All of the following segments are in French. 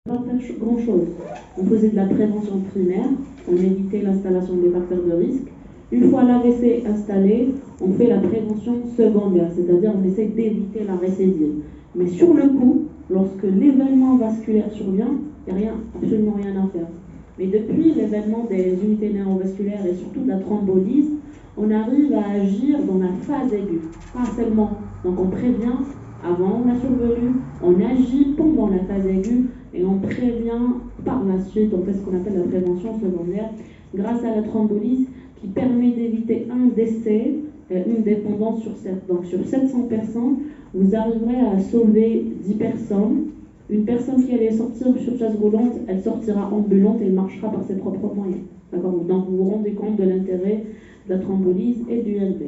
pas faire grand-chose. On faisait de la prévention primaire, on évitait l'installation des facteurs de risque. Une fois l'AVC installé, on fait la prévention secondaire, c'est-à-dire on essaie d'éviter la récidive. Mais sur le coup, lorsque l'événement vasculaire survient, il n'y a absolument rien à faire. Mais depuis l'événement des unités neurovasculaires et surtout de la thrombolyse, on arrive à agir dans la phase aiguë, pas seulement. Donc on prévient avant la survenue, on agit pendant la phase aiguë et on prévient par la suite. On fait ce qu'on appelle la prévention secondaire grâce à la thrombolyse qui permet d'éviter un décès, une dépendance sur 7. Donc sur 700 personnes, vous arriverez à sauver 10 personnes. Une personne qui allait sortir sur chaise roulante, elle sortira ambulante et elle marchera par ses propres moyens. D'accord ? Donc vous vous rendez compte de l'intérêt de la thrombolyse et du LV.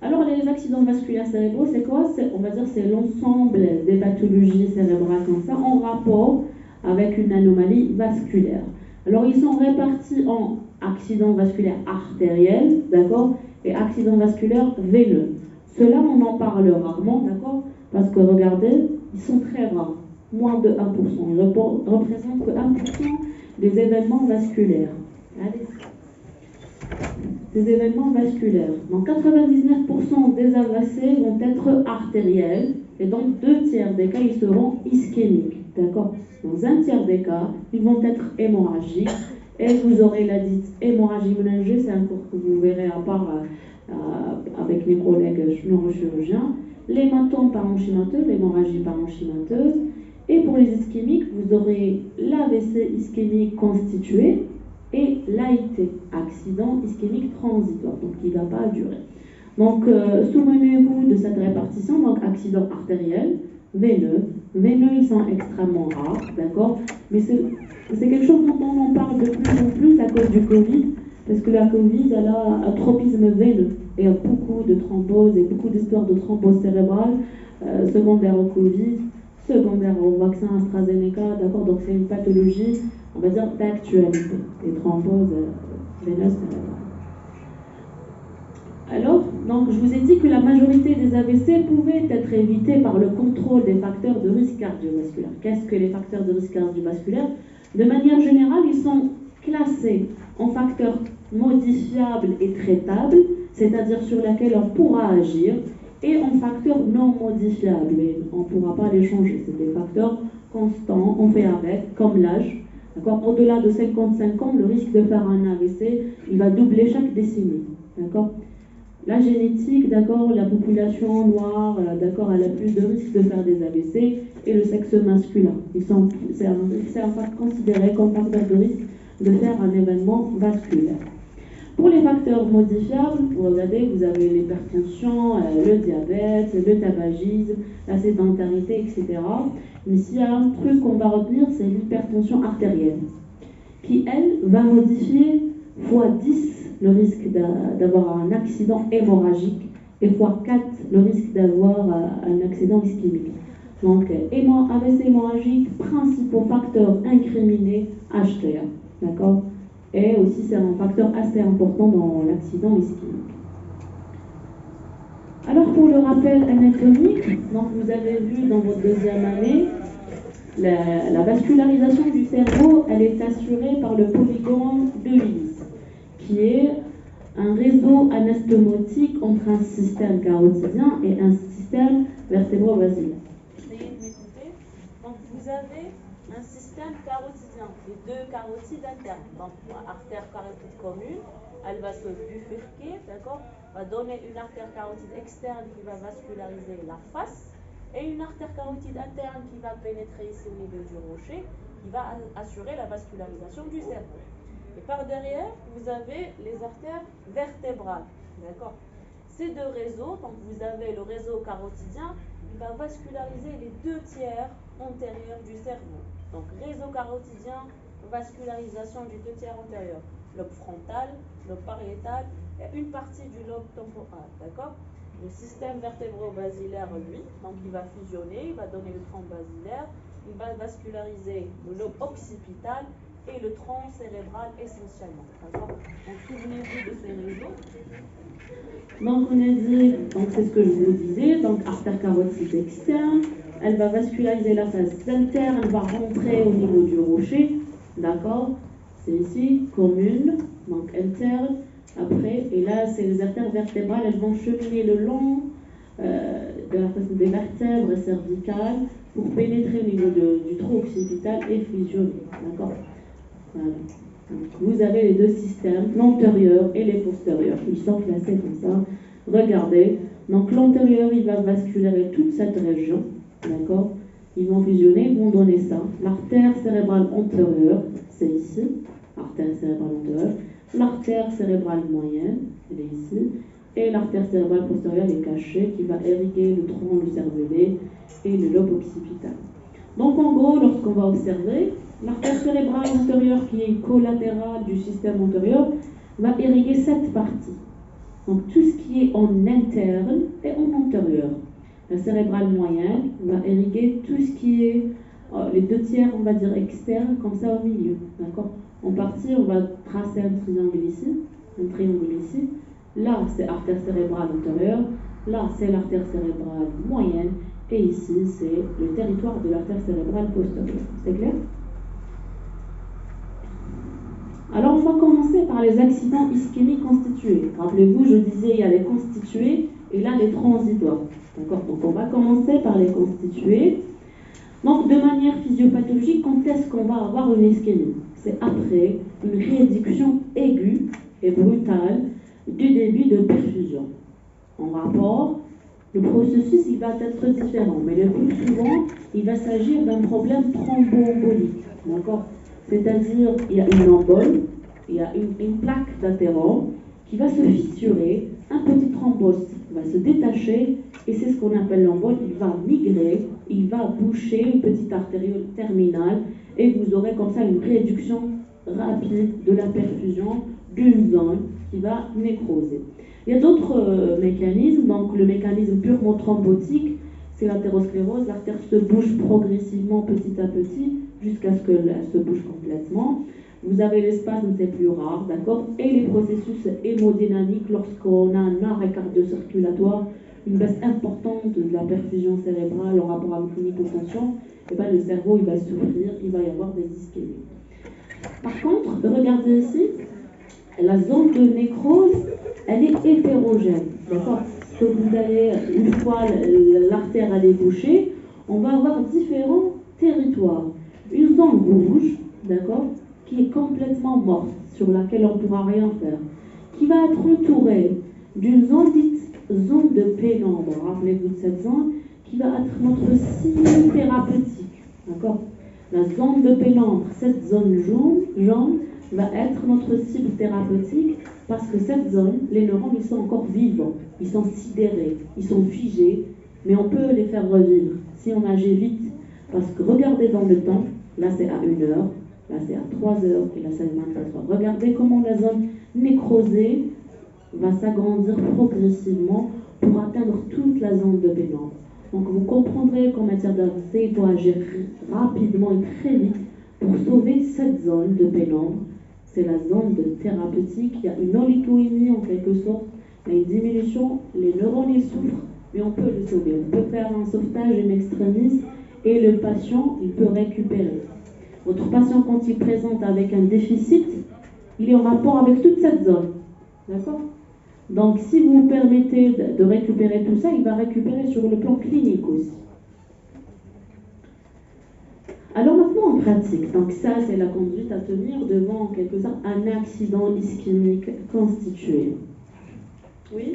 Alors les accidents vasculaires cérébraux, c'est quoi ? On va dire c'est l'ensemble des pathologies cérébrales comme ça en rapport avec une anomalie vasculaire. Alors ils sont répartis en accidents vasculaires artériels, d'accord, et accidents vasculaires veineux. Ceux-là, on en parle rarement, d'accord, parce que regardez, ils sont très rares, moins de 1%. Ils représentent que 1% des événements vasculaires. Allez. Des événements vasculaires. Donc 99% des AVC vont être artériels et donc 2/3 des cas, ils seront ischémiques. D'accord ? Dans un tiers des cas, ils vont être hémorragiques et vous aurez la dite hémorragie méningée, c'est un cours que vous verrez à part avec mes collègues neurochirurgiens. L'hématome parenchymateux, l'hémorragie parenchymateuse. Et pour les ischémiques, vous aurez l'AVC ischémique constitué et l'AIT, accident ischémique transitoire, donc qui ne va pas durer. Donc, souvenez-vous de cette répartition, donc accident artériel, veineux. Veineux, ils sont extrêmement rares, d'accord ? Mais c'est quelque chose dont on en parle de plus en plus à cause du Covid, parce que la Covid, elle a un tropisme veineux. Et il y a beaucoup de thromboses et beaucoup d'histoires de thrombose cérébrale, secondaire au Covid, secondaire au vaccin AstraZeneca, d'accord ? Donc c'est une pathologie, on va dire, d'actualité, les thromboses veineuses cérébrales. Alors, donc, je vous ai dit que la majorité des AVC pouvaient être évités par le contrôle des facteurs de risque cardiovasculaire. Qu'est-ce que les facteurs de risque cardiovasculaire ? De manière générale, ils sont classés en facteurs modifiables et traitables, c'est-à-dire sur lesquels on pourra agir, et en facteurs non modifiables, et on ne pourra pas les changer. C'est des facteurs constants, on fait avec, comme l'âge. D'accord ? Au-delà de 55 ans, le risque de faire un AVC, il va doubler chaque décennie. D'accord ? La génétique, d'accord, la population noire, d'accord, elle a plus de risques de faire des AVC, et le sexe masculin. C'est considéré comme facteur de risque de faire un événement vasculaire. Pour les facteurs modifiables, vous regardez, vous avez l'hypertension, le diabète, le tabagisme, la sédentarité, etc. Mais s'il y a un truc qu'on va retenir, c'est l'hypertension artérielle, qui, elle, va modifier x10 le risque d'avoir un accident hémorragique et x4 le risque d'avoir un accident ischémique. Donc, AVC hémorragique, principaux facteurs incriminés, HTA, d'accord ? Et aussi, c'est un facteur assez important dans l'accident ischémique. Alors, pour le rappel anatomique, donc vous avez vu dans votre deuxième année, la vascularisation du cerveau, elle est assurée par le polygone de Willis, qui est un réseau anastomotique entre un système carotidien et un système vertébro-basilaire. Essayez de m'écouter. Donc, vous avez un système carotidien, les deux carotides internes. Donc, artère carotide commune, elle va se bifurquer, d'accord, va donner une artère carotide externe qui va vasculariser la face et une artère carotide interne qui va pénétrer ici au niveau du rocher, qui va assurer la vascularisation du cerveau. Et par derrière, vous avez les artères vertébrales, d'accord. Ces deux réseaux, donc vous avez le réseau carotidien, il va vasculariser les 2/3 antérieurs du cerveau. Donc réseau carotidien, vascularisation du 2/3 antérieur, lobe frontal, lobe pariétal et une partie du lobe temporal, d'accord. Le système vertébro-basilaire, lui, donc il va fusionner, il va donner le tronc basilaire, il va vasculariser le lobe occipital et le tronc cérébral essentiellement. D'accord ? Donc souvenez-vous de ces réseaux. Donc on a dit, donc c'est ce que je vous disais, donc artère carotide externe, elle va vasculariser la face interne, elle va rentrer au niveau du rocher, d'accord? C'est ici, commune, donc interne, après, et là, c'est les artères vertébrales, elles vont cheminer le long de la face des vertèbres cervicales pour pénétrer au niveau du trou occipital et fusionner, d'accord? Voilà. Donc, vous avez les deux systèmes, l'antérieur et les postérieurs. Ils sont classés comme ça. Regardez. Donc l'antérieur, il va vascularer toute cette région. D'accord? Ils vont fusionner, ils vont donner ça. L'artère cérébrale antérieure, c'est ici. Artère cérébrale antérieure. L'artère cérébrale moyenne, elle est ici. Et l'artère cérébrale postérieure est cachée, qui va irriguer le tronc du cervelet et le lobe occipital. Donc en gros, lorsqu'on va observer, l'artère cérébrale antérieure, qui est collatérale du système antérieur, va irriguer cette partie. Donc tout ce qui est en interne et en antérieur. La cérébrale moyenne va irriguer tout ce qui est les deux tiers, on va dire, externes, comme ça au milieu. D'accord? En partie, on va tracer un triangle ici, un triangle ici. Là, c'est artère cérébrale antérieure. Là, c'est l'artère cérébrale moyenne. Et ici, c'est le territoire de l'artère cérébrale postérieure. C'est clair? Alors, on va commencer par les accidents ischémiques constitués. Rappelez-vous, je disais, il y a les constitués et là, les transitoires. D'accord? Donc, on va commencer par les constitués. Donc, de manière physiopathologique, quand est-ce qu'on va avoir une ischémie? C'est après une réduction aiguë et brutale du débit de perfusion. En rapport, le processus il va être différent, mais le plus souvent, il va s'agir d'un problème thromboembolique. D'accord? C'est-à-dire, il y a une embole, il y a une plaque d'athérome qui va se fissurer, un petit thrombose va se détacher, et c'est ce qu'on appelle l'embole. Il va migrer, il va boucher une petite artériole terminale, et vous aurez comme ça une réduction rapide de la perfusion d'une zone qui va nécroser. Il y a d'autres mécanismes, donc le mécanisme purement thrombotique, c'est l'athérosclérose, l'artère se bouge progressivement petit à petit jusqu'à ce qu'elle se bouge complètement. Vous avez les spasmes, c'est plus rare, d'accord? Et les processus hémodynamiques, lorsqu'on a un arrêt cardio-circulatoire, une baisse importante de la perfusion cérébrale en rapport avec une hypotension, et ben le cerveau il va souffrir, il va y avoir des ischémies. Par contre, regardez ici, la zone de nécrose, elle est hétérogène, d'accord? Que vous allez, une fois l'artère elle est bouchée, on va avoir différents territoires. Une zone rouge, d'accord, qui est complètement morte, sur laquelle on ne pourra rien faire, qui va être entourée d'une zone dite zone de pénombre. Rappelez-vous de cette zone, qui va être notre cible thérapeutique, d'accord? La zone de pénombre, cette zone jaune va être notre cible thérapeutique parce que cette zone, les neurones, ils sont encore vivants, ils sont sidérés, ils sont figés, mais on peut les faire revivre si on agit vite. Parce que regardez dans le temps, là c'est à 1 heure, là c'est à 3 heures, et là c'est à 24 heures. Regardez comment la zone nécrosée va s'agrandir progressivement pour atteindre toute la zone de pénombre. Donc vous comprendrez qu'en matière d'AVC, il faut agir rapidement et très vite pour sauver cette zone de pénombre. C'est la zone de thérapeutique. Il y a une oligoémie en quelque sorte, il y a une diminution, les neurones ils souffrent, mais on peut le sauver. On peut faire un sauvetage in extremis et le patient, il peut récupérer. Votre patient, quand il présente avec un déficit, il est en rapport avec toute cette zone. D'accord? Donc, si vous permettez de récupérer tout ça, il va récupérer sur le plan clinique aussi. Alors maintenant en pratique, donc ça c'est la conduite à tenir devant en quelque sorte un accident ischémique constitué. Oui?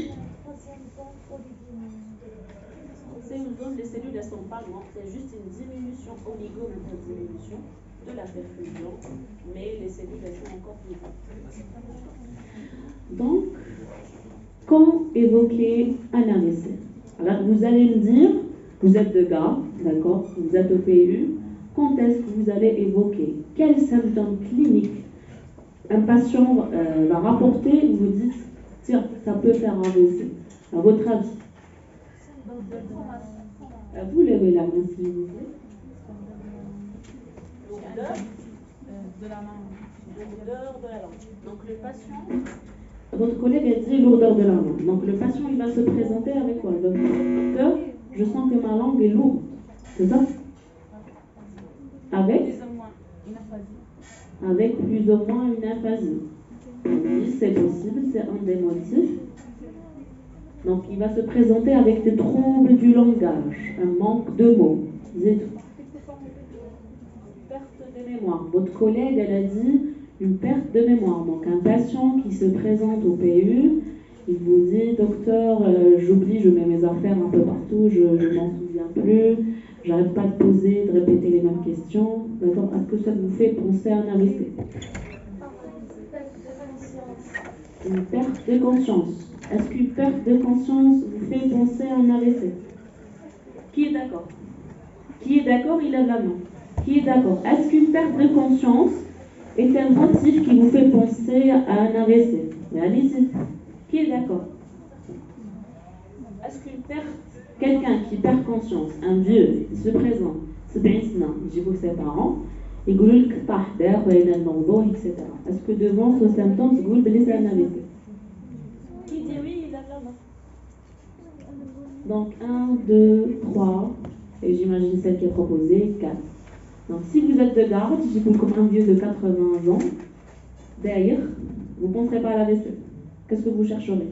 C'est une zone, les cellules elles sont pas loin, c'est juste une diminution, oligo-diminution de la perfusion, mais les cellules elles sont encore vivantes. Donc, quand évoquer un AVC? Alors vous allez me dire, vous êtes de gars, d'accord, vous êtes au PU, quand est-ce que vous allez évoquer? Quels symptômes cliniques un patient va rapporter où vous dites, tiens, ça peut faire un AVC? À votre avis? Vous levez la main s'il vous plaît. Lourdeur de la main. Lourdeur de la langue. Donc le patient, votre collègue a dit lourdeur de la langue. Donc le patient il va se présenter avec quoi? Docteur, je sens que ma langue est lourde. C'est ça? Avec plus ou moins une aphasie. Oui, c'est possible, c'est un des motifs. Donc, il va se présenter avec des troubles du langage, un manque de mots. Perte de mémoire. Votre collègue, elle a dit une perte de mémoire. Donc, un patient qui se présente au PU, il vous dit, docteur, j'oublie, je mets mes affaires un peu partout, je m'en souviens plus, j'arrête pas de poser, de répéter les mêmes questions. D'accord? Est-ce que ça vous fait penser à un AVC? Une perte de conscience. Est-ce qu'une perte de conscience vous fait penser à un AVC? Qui est d'accord? Qui est d'accord? Il lève la main. Qui est d'accord? Est-ce qu'une perte de conscience est un motif qui vous fait penser à un AVC? Mais allez-y. Qui est d'accord? Est-ce qu'une perte, quelqu'un qui perd conscience, un vieux, il se présente, il dit ses parents, il dit que etc. Est-ce que devant ce symptôme, il dit que c'est un AVC? Qui dit oui, il lève la main. Donc 1, 2, 3, et j'imagine celle qui est proposée, 4. Donc si vous êtes de garde, je dis comme un vieux de 80 ans, d'ailleurs, vous ne penserez pas à l'AVC. Qu'est-ce que vous chercherez?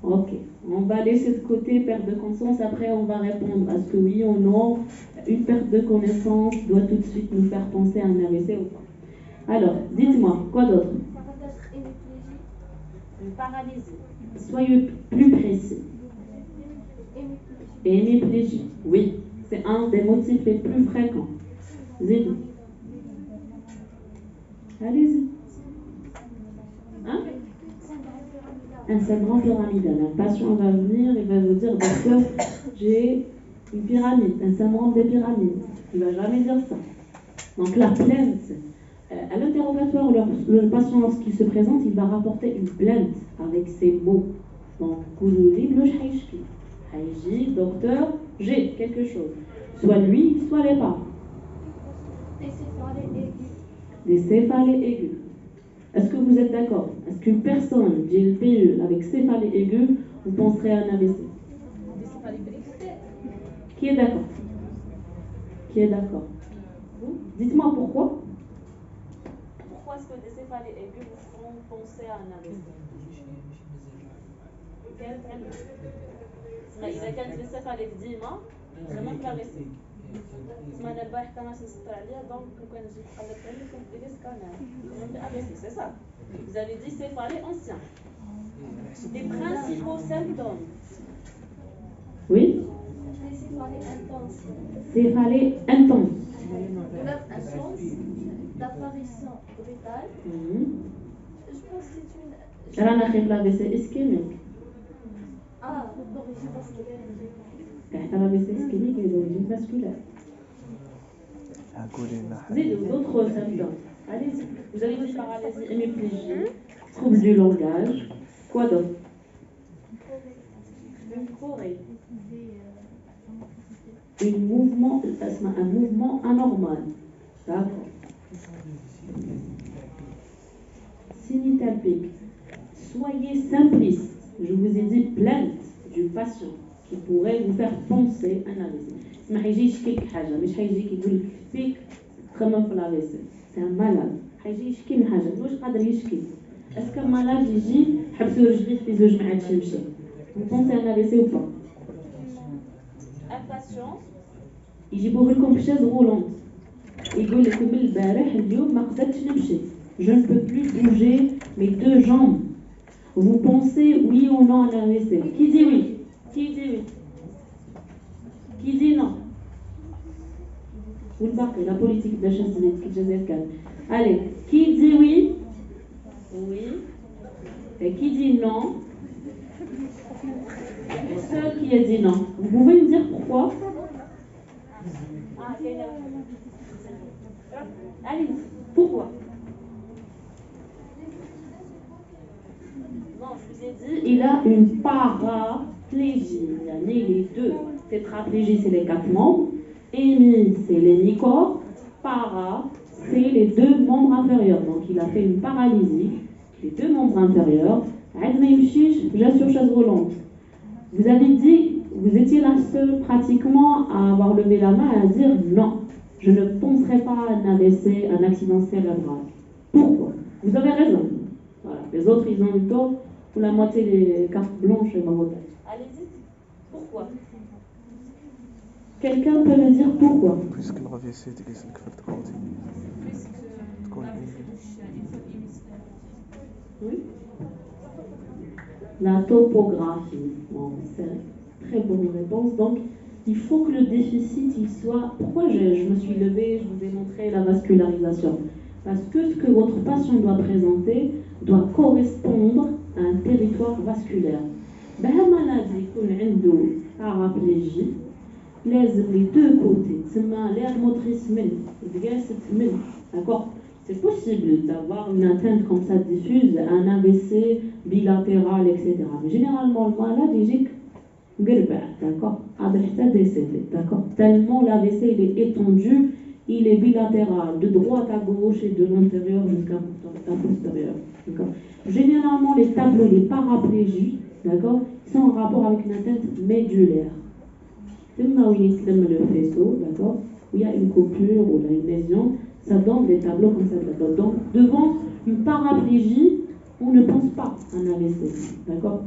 Ok, on va laisser de côté perte de conscience, après on va répondre à ce que oui ou non, une perte de connaissance doit tout de suite nous faire penser à un AVC ou pas. Alors, dites-moi, quoi d'autre? Une paralysie. Soyez plus précis. Hémiplégie, oui, c'est un des motifs les plus fréquents. Zédou. Allez-y. Hein? Un syndrome pyramidal. Un patient va venir, il va vous dire, docteur, j'ai une pyramide, un syndrome des pyramides. Il ne va jamais dire ça. Donc la plainte, à l'interrogatoire, le patient, lorsqu'il se présente, il va rapporter une plainte avec ses mots. Donc, docteur, j'ai quelque chose. Soit lui, soit les parents. Des céphalées aigus. Est-ce que vous êtes d'accord? Est-ce qu'une personne dit le PE avec céphalée aiguë, vous penserez à un AVC? Qui est d'accord? Qui est d'accord? Dites-moi pourquoi. Pourquoi est-ce que des céphalées aiguës vous font penser à un AVC? إذا كانت السفالة ديما زعما كلافيسي تسمى انا البارح كان نسطر عليها دونك كون نجي نقلب عليه كنت ديري سكانر زعما AVC سي سا vous avez dit céphalée ancien des principaux symptômes oui céphalée intense d'apparition brutale je pense que c'est une رانا خايف l'AVC ischémique d'origine vasculaire. l'AVC ischémique est d'origine vasculaire. D'autres symptômes. Allez-y. Vous avez dit paralysie, hémiplégie, trouble du langage. Quoi d'autre? Une chorée. Un mouvement anormal. D'accord. Synithalpique. Soyez simpliste. Je vous ai dit plainte du patient qui pourrait vous faire penser à un AVC. ما حيجي يشكي لك حاجه مش حيجيك يقول لك فيك تخمم في الAVC. C'est un malade. حيجي يشكي من حاجه واش قادر يشكي. اسكو malade يجي حبسوا رجليه في زوج ما عادش يمشي. Vous pensez à un AVC ou pas? Un patient يجيبوه لكم بشاز غولونت. يقول لك من البارح اليوم ما قدرتش نمشي. Je ne peux plus bouger mes deux jambes. Vous pensez oui ou non à un AVC? Qui dit oui? Qui dit oui? Qui dit non? Vous le parlez, la politique de la chasse de allez, qui dit oui? Oui. Et qui dit non? Le seul qui a dit non. Vous pouvez me dire pourquoi? Allez, pourquoi? Non, je vous ai dit, il a une paraplégie. Il a né les deux. Tétraplégie, c'est les 4 membres. Hémi, c'est les mi-corps. Para, c'est les 2 membres inférieurs. Donc, il a fait une paralysie. Les 2 membres inférieurs. عاد ما يمشيش جا sur chaise roulante. Vous avez dit, vous étiez la seule pratiquement à avoir levé la main et à dire non, je ne penserai pas à un AVC, un accident cérébral. Pourquoi? Vous avez raison. Voilà. Les autres, ils ont eu tort, ou la moitié des cartes blanches et marocaines. Allez-y. Pourquoi? Quelqu'un peut me dire pourquoi? Puisque l'AVC est une Oui. La topographie. Bon, c'est une très bonne réponse. Donc, il faut que le déficit, il soit... Pourquoi je me suis levée, je vous ai montré la vascularisation? Parce que ce que votre patient doit présenter doit correspondre à un territoire vasculaire. Ben, maladie qu'on a une paraplégie, les deux côtés, c'est l'air motrice, d'accord? C'est possible d'avoir une atteinte comme ça diffuse, un AVC bilatéral, etc. Mais généralement, le malade, il dit d'accord? Décédé, d'accord? Tellement l'AVC il est étendu, il est bilatéral, de droite à gauche et de l'intérieur jusqu'à postérieur. D'accord? Généralement, les tableaux, les paraplégies, d'accord, sont en rapport avec une atteinte médulaire. C'est là où il se le faisceau, d'accord? Où il y a une coupure ou une lésion, ça donne des tableaux comme ça. D'accord? Donc, devant une paraplégie, on ne pense pas à un AVC, d'accord?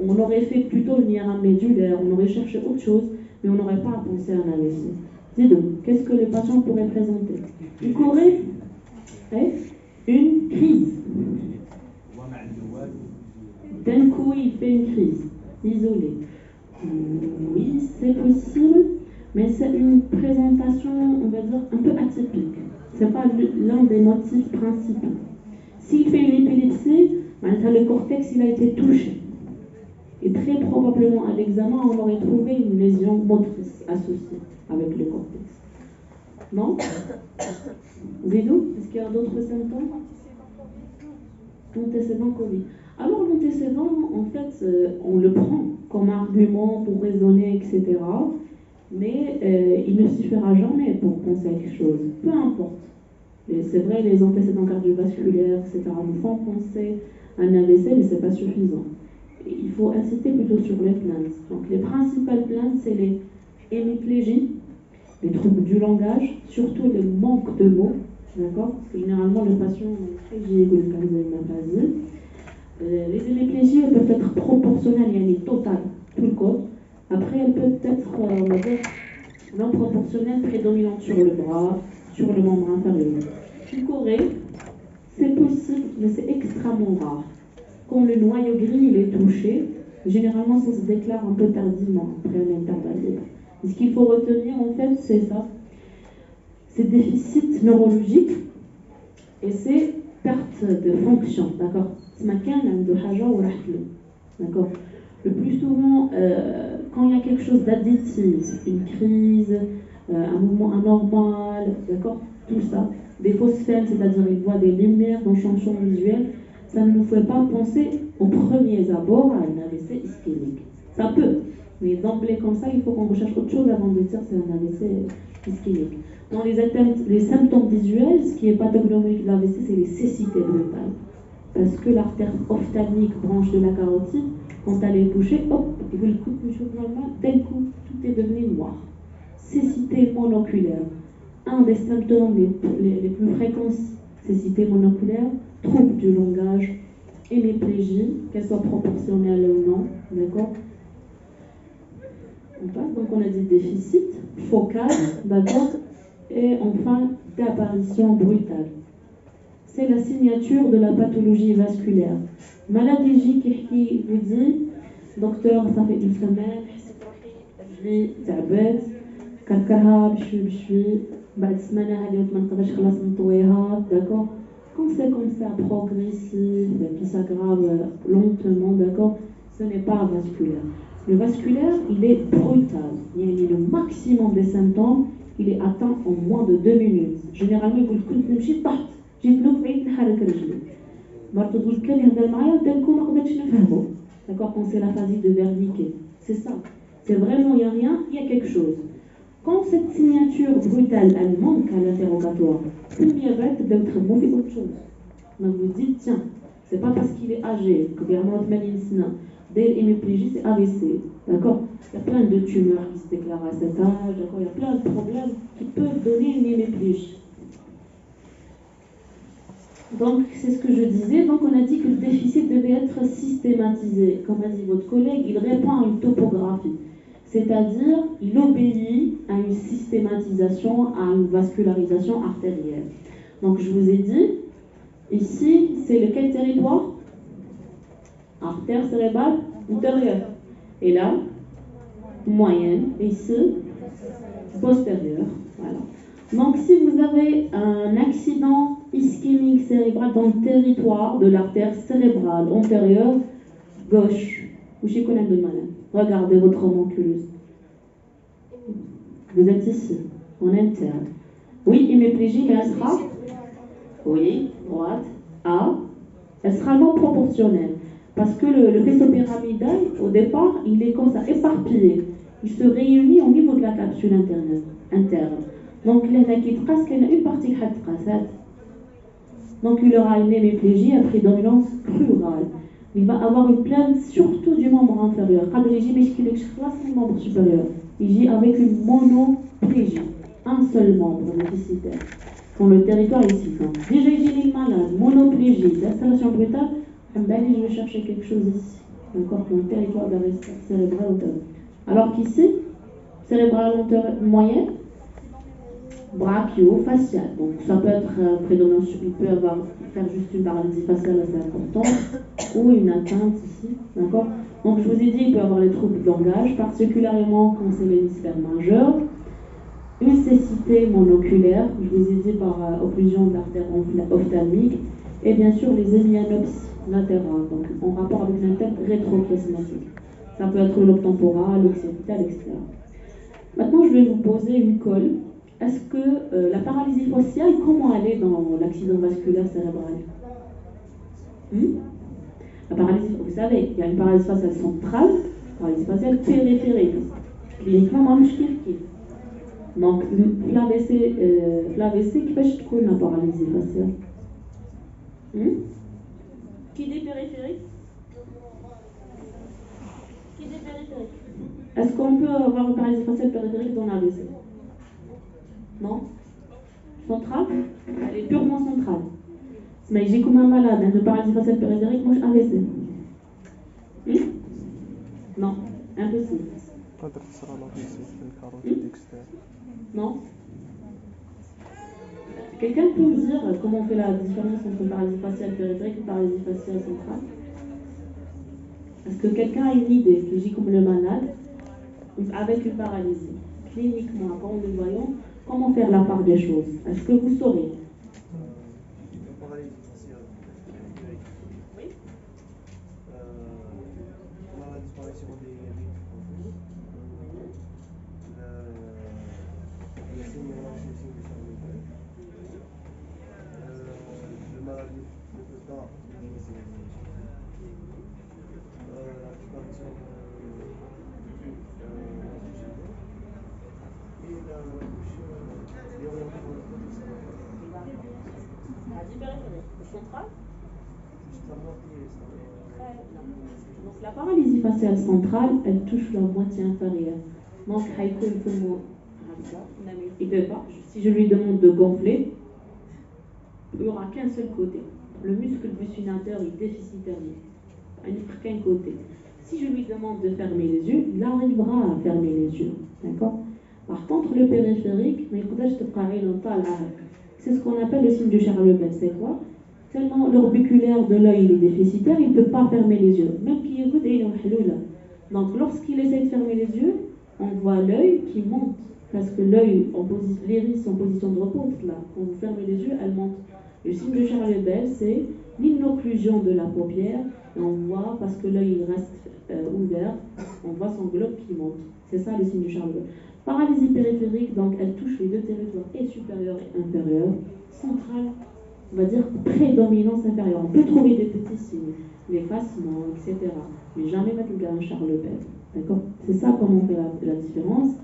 On aurait fait plutôt une IRM médulaire, on aurait cherché autre chose, mais on n'aurait pas pensé à un AVC. Dis donc, qu'est-ce que le patient pourrait présenter? Il courait une crise. D'un coup, il fait une crise, isolée. Oui, c'est possible, mais c'est une présentation, on va dire, un peu atypique. Ce n'est pas l'un des motifs principaux. S'il fait une épilepsie, le cortex il a été touché. Et très probablement à l'examen, on aurait trouvé une lésion motrice associée avec le cortex. Non? Zidou, est-ce qu'il y a d'autres symptômes? Antécédent Covid. Alors l'antécédent, en fait, on le prend comme argument pour raisonner, etc. Mais il ne suffira jamais pour penser à quelque chose. Peu importe. Et c'est vrai, les antécédents cardiovasculaires, etc. nous font penser à un AVC, mais ce n'est pas suffisant. Et il faut insister plutôt sur les plaintes. Donc les principales plaintes, c'est les hémiplégies, les troubles du langage, surtout le manque de mots, d'accord? Parce que généralement, le patient est très gigolo. Les hémiplégies, elles peuvent être proportionnelles, il y a une totale, tout le corps. Après, elles peuvent être, on va dire, non proportionnelles, prédominantes sur le bras, sur le membre inférieur. Une Corée, c'est possible, mais c'est extrêmement rare. Quand le noyau gris il est touché, généralement ça se déclare un peu tardivement après un intervalle. Ce qu'il faut retenir en fait, c'est ça. C'est déficit neurologique et c'est perte de fonction, d'accord? D'accord? Le plus souvent, quand il y a quelque chose d'additif, une crise, un mouvement anormal, d'accord? Tout ça, des phosphènes, c'est-à-dire il voit des lumières dans son champ visuel, ça ne nous fait pas penser aux premiers abords à un AVC ischémique. Ça peut, mais d'emblée comme ça, il faut qu'on recherche autre chose avant de dire c'est un AVC ischémique. Dans les symptômes visuels, ce qui est pathognomique de l'AVC, c'est les cécités brutales. Parce que l'artère ophtalmique, branche de la carotide, quand elle est touchée, hop, il vous le coupe normalement, d'un coup, tout est devenu noir. Cécité monoculaire. Un des symptômes les plus fréquents, cécité monoculaire, trouble du langage, hémiplégie, qu'elle soit proportionnelle ou non, d'accord? On passe, donc on a dit déficit, focal, d'accord? Et enfin, d'apparition brutale. C'est la signature de la pathologie vasculaire. Maladie qui vous dit, docteur, ça fait une semaine, je suis تعبت كركرها بشوي بعد سمانة هذه ما نقدرش خلاص نطويها d'accord quand c'est comme ça progressif et qui s'aggrave lentement d'accord ce n'est pas vasculaire. Le vasculaire il est brutal, il y a le maximum des symptômes il est atteint en moins de 2 minutes. Généralement يقول كنت نمشي طحت جيت نوق بعيد نحرك رجلي مرته تقول كان يهضر معايا وداكم ما قدرتش نفهمه d'accord quand c'est la phase de Wernicke c'est ça. C'est vraiment, il n'y a rien, il y a quelque chose. Quand cette signature brutale, elle manque à l'interrogatoire, première bête d'être mauvais autre chose. Donc vous dites, tiens, C'est pas parce qu'il est âgé, que clairement, dès l'hémiplégie, c'est AVC. D'accord? Il y a plein de tumeurs qui se déclarent à cet âge, d'accord? Il y a plein de problèmes qui peuvent donner une hémiplégie. Donc, c'est ce que je disais. Donc, on a dit que le déficit devait être systématisé. Comme a dit votre collègue, il répond à une topographie. C'est-à-dire, il obéit à une systématisation, à une vascularisation artérielle. Donc, je vous ai dit, ici, c'est lequel territoire? Artère cérébrale antérieure. Et là, moyenne. Et ici, postérieure. Voilà. Donc, si vous avez un accident ischémique cérébral dans le territoire de l'artère cérébrale antérieure gauche, vous connaissez de malade. Regardez votre homunculus. Vous êtes ici, en interne. Oui, hémiplégie, mais elle sera. Oui, droite. A. Elle sera non proportionnelle. Parce que le faisceau pyramidal, au départ, il est comme ça, éparpillé. Il se réunit au niveau de la capsule interne. Donc, il y a une partie qui est. Donc, il aura une hémiplégie à prédominance crurale. Il va avoir une plainte surtout du membre inférieur. Quand il le membre supérieur, il gît avec une monoplégie. Un seul membre déficitaire. Dans le territoire ici. Donc, déjà, il est malade, monoplégie, d'installation brutale. Je vais chercher quelque chose ici. D'accord? Dans le territoire de la cérébrale antérieure. Alors qu'ici, cérébrale moyenne, brachio-facial. Donc ça peut être prédominance, il peut faire juste une paralysie faciale assez importante ou une atteinte ici. D'accord? Donc je vous ai dit, il peut avoir les troubles de langage, particulièrement quand c'est l'hémisphère majeur. Une cécité monoculaire, je vous ai dit par occlusion de l'artère ophtalmique, et bien sûr les hémianopsies latérales, donc en rapport avec l'interne rétrochiasmatique. Ça peut être le lobe temporal, l'occipital, etc. Maintenant, je vais vous poser une colle. Est-ce que la paralysie faciale, comment elle est dans l'accident vasculaire cérébral? La paralysie, vous savez, il y a une paralysie faciale centrale, une paralysie faciale périphérique. Cliniquement, moi, je kiffe. Donc, l'AVC, qui fait quoi la paralysie faciale? Qui dit périphérique? Qui dit périphérique? Est-ce qu'on peut avoir une paralysie faciale périphérique dans l'AVC? Non? Centrale? Elle est purement centrale. Mais j'ai comme un malade de paralysie faciale périphérique, moi je AVC. Non, impossible. Non? Quelqu'un peut me dire comment on fait la différence entre une paralysie faciale périphérique et une paralysie faciale centrale? Est-ce que quelqu'un a une idée que j'ai comme le malade avec une paralysie? Cliniquement, quand nous le voyons, comment faire la part des choses? Est-ce que vous saurez? Oui. La disparition des le maladie ne peut pas la disparition et la centrale. Donc la paralysie faciale centrale, elle touche la moitié inférieure. Donc il ne peut pas. Si je lui demande de gonfler, il n'y aura qu'un seul côté. Le muscle buccinateur est déficitaire. Il n'y a qu'un côté. Si je lui demande de fermer les yeux, il arrivera à fermer les yeux. D'accord? Par contre, le périphérique, c'est ce qu'on appelle le signe de Charlemagne. C'est quoi? Tellement l'orbiculaire de l'œil est déficitaire, il ne peut pas fermer les yeux. Même qu'il écoute, il est en là. Donc, lorsqu'il essaie de fermer les yeux, on voit l'œil qui monte. Parce que l'œil, l'iris en position de repos, là. Quand vous fermez les yeux, elle monte. Le signe de Charlemagne, c'est l'inocclusion de la paupière. Et on voit, parce que l'œil reste ouvert, on voit son globe qui monte. C'est ça le signe de Charlemagne. Paralysie périphérique, donc elle touche les deux territoires, et supérieur et inférieur. Centrale, on va dire prédominance inférieure. On peut trouver des petits signes, l'effacement, etc. Mais jamais mettre le gamin Charlemagne. D'accord? C'est ça comment on fait la différence.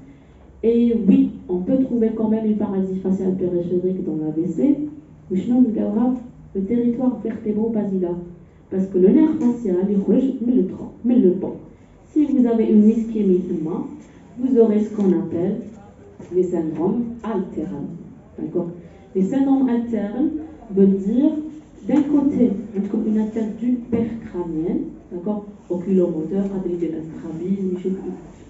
Et oui, on peut trouver quand même une paralysie faciale périphérique dans l'AVC. Le territoire vertébro-basilaire. Parce que le nerf facial, il rouge, mais le pont. Si vous avez une ischémie, vous aurez ce qu'on appelle les syndromes alternes. D'accord? Les syndromes alternes veulent dire, d'un côté, une atteinte du père crânienne, d'accord? Oculomoteur, abilité de strabisme,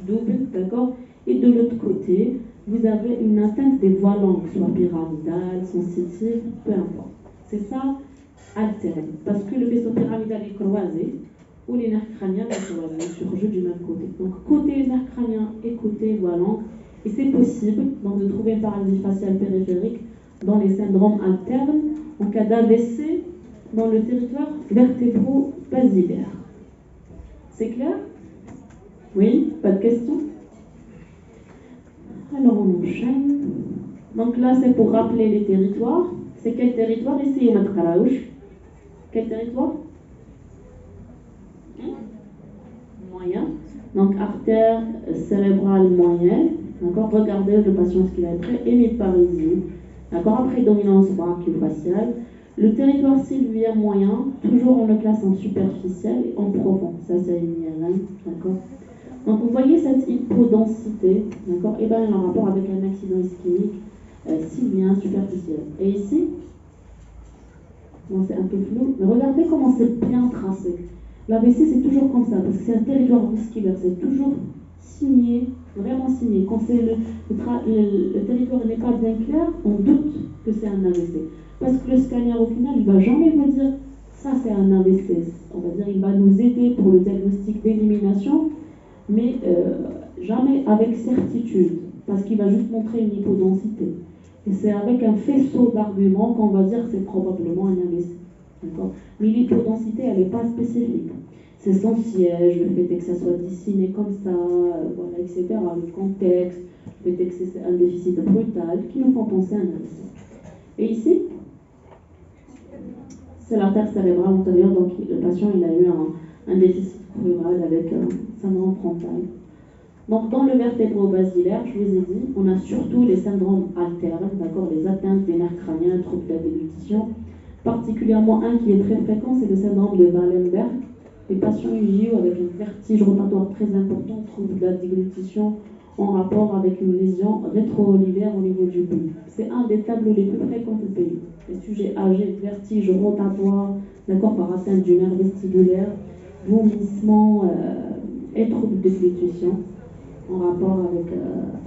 double, d'accord? Et de l'autre côté, vous avez une atteinte des voies langues, soit pyramidale, sensitive, peu importe. C'est ça, alterne. Parce que le vaisseau pyramidal est croisé, ou les nerfs crâniens sont croisés, surjouent du même côté. Donc, côté nerf crânien et côté voie langue, et c'est possible donc, de trouver une paralysie faciale périphérique dans les syndromes alternes en cas d'AVC dans le territoire vertébro-basilaire. C'est clair? Oui? Pas de questions? Alors on enchaîne. Donc là c'est pour rappeler les territoires. C'est quel territoire ici au Matkaraouch? Quel territoire? Moyen. Donc artère cérébrale moyenne. D'accord? Regardez le patient ce qu'il a après. Hémiparisie. D'accord? Après dominance brachiofasciale. Le territoire sylvien moyen, toujours on le classe en superficiel et en profond. Ça c'est une IRM. D'accord? Donc vous voyez cette hypodensité, d'accord? Et bien elle a un rapport avec un accident ischémique sylvien superficiel. Et ici, bon, c'est un peu flou, mais regardez comment c'est bien tracé. L'AVC c'est toujours comme ça, parce que c'est un territoire musculaire, c'est toujours signé, vraiment signé. Quand le territoire n'est pas bien clair, on doute que c'est un AVC. Parce que le scanner au final, il ne va jamais vous dire ça c'est un AVC. On va dire il va nous aider pour le diagnostic d'élimination, mais jamais avec certitude, parce qu'il va juste montrer une hypodensité. Et c'est avec un faisceau d'arguments qu'on va dire que c'est probablement un AVC. D'accord? Mais l'hypodensité, elle n'est pas spécifique. C'est son siège, le fait que ça soit dessiné comme ça, voilà, etc. Le contexte, le fait que c'est un déficit brutal qui nous font penser à un AVC. Et ici, c'est l'artère cérébrale antérieure, donc le patient il a eu un déficit rural avec un syndrome frontal. Donc dans le vertébro-basilaire, je vous ai dit, on a surtout les syndromes alternes, d'accord, les atteintes des nerfs crâniens, troubles de la déglutition. Particulièrement un qui est très fréquent, c'est le syndrome de Wallenberg. Les patients IGO avec un vertige rotatoire très important, troubles de la déglutition en rapport avec une lésion rétro-olivaire au niveau du bout. C'est un des tableaux les plus fréquents du pays. Les sujets âgés, vertige rotatoire, d'accord, par atteinte du nerf vestibulaire, vomissement et troubles de déglutition en rapport avec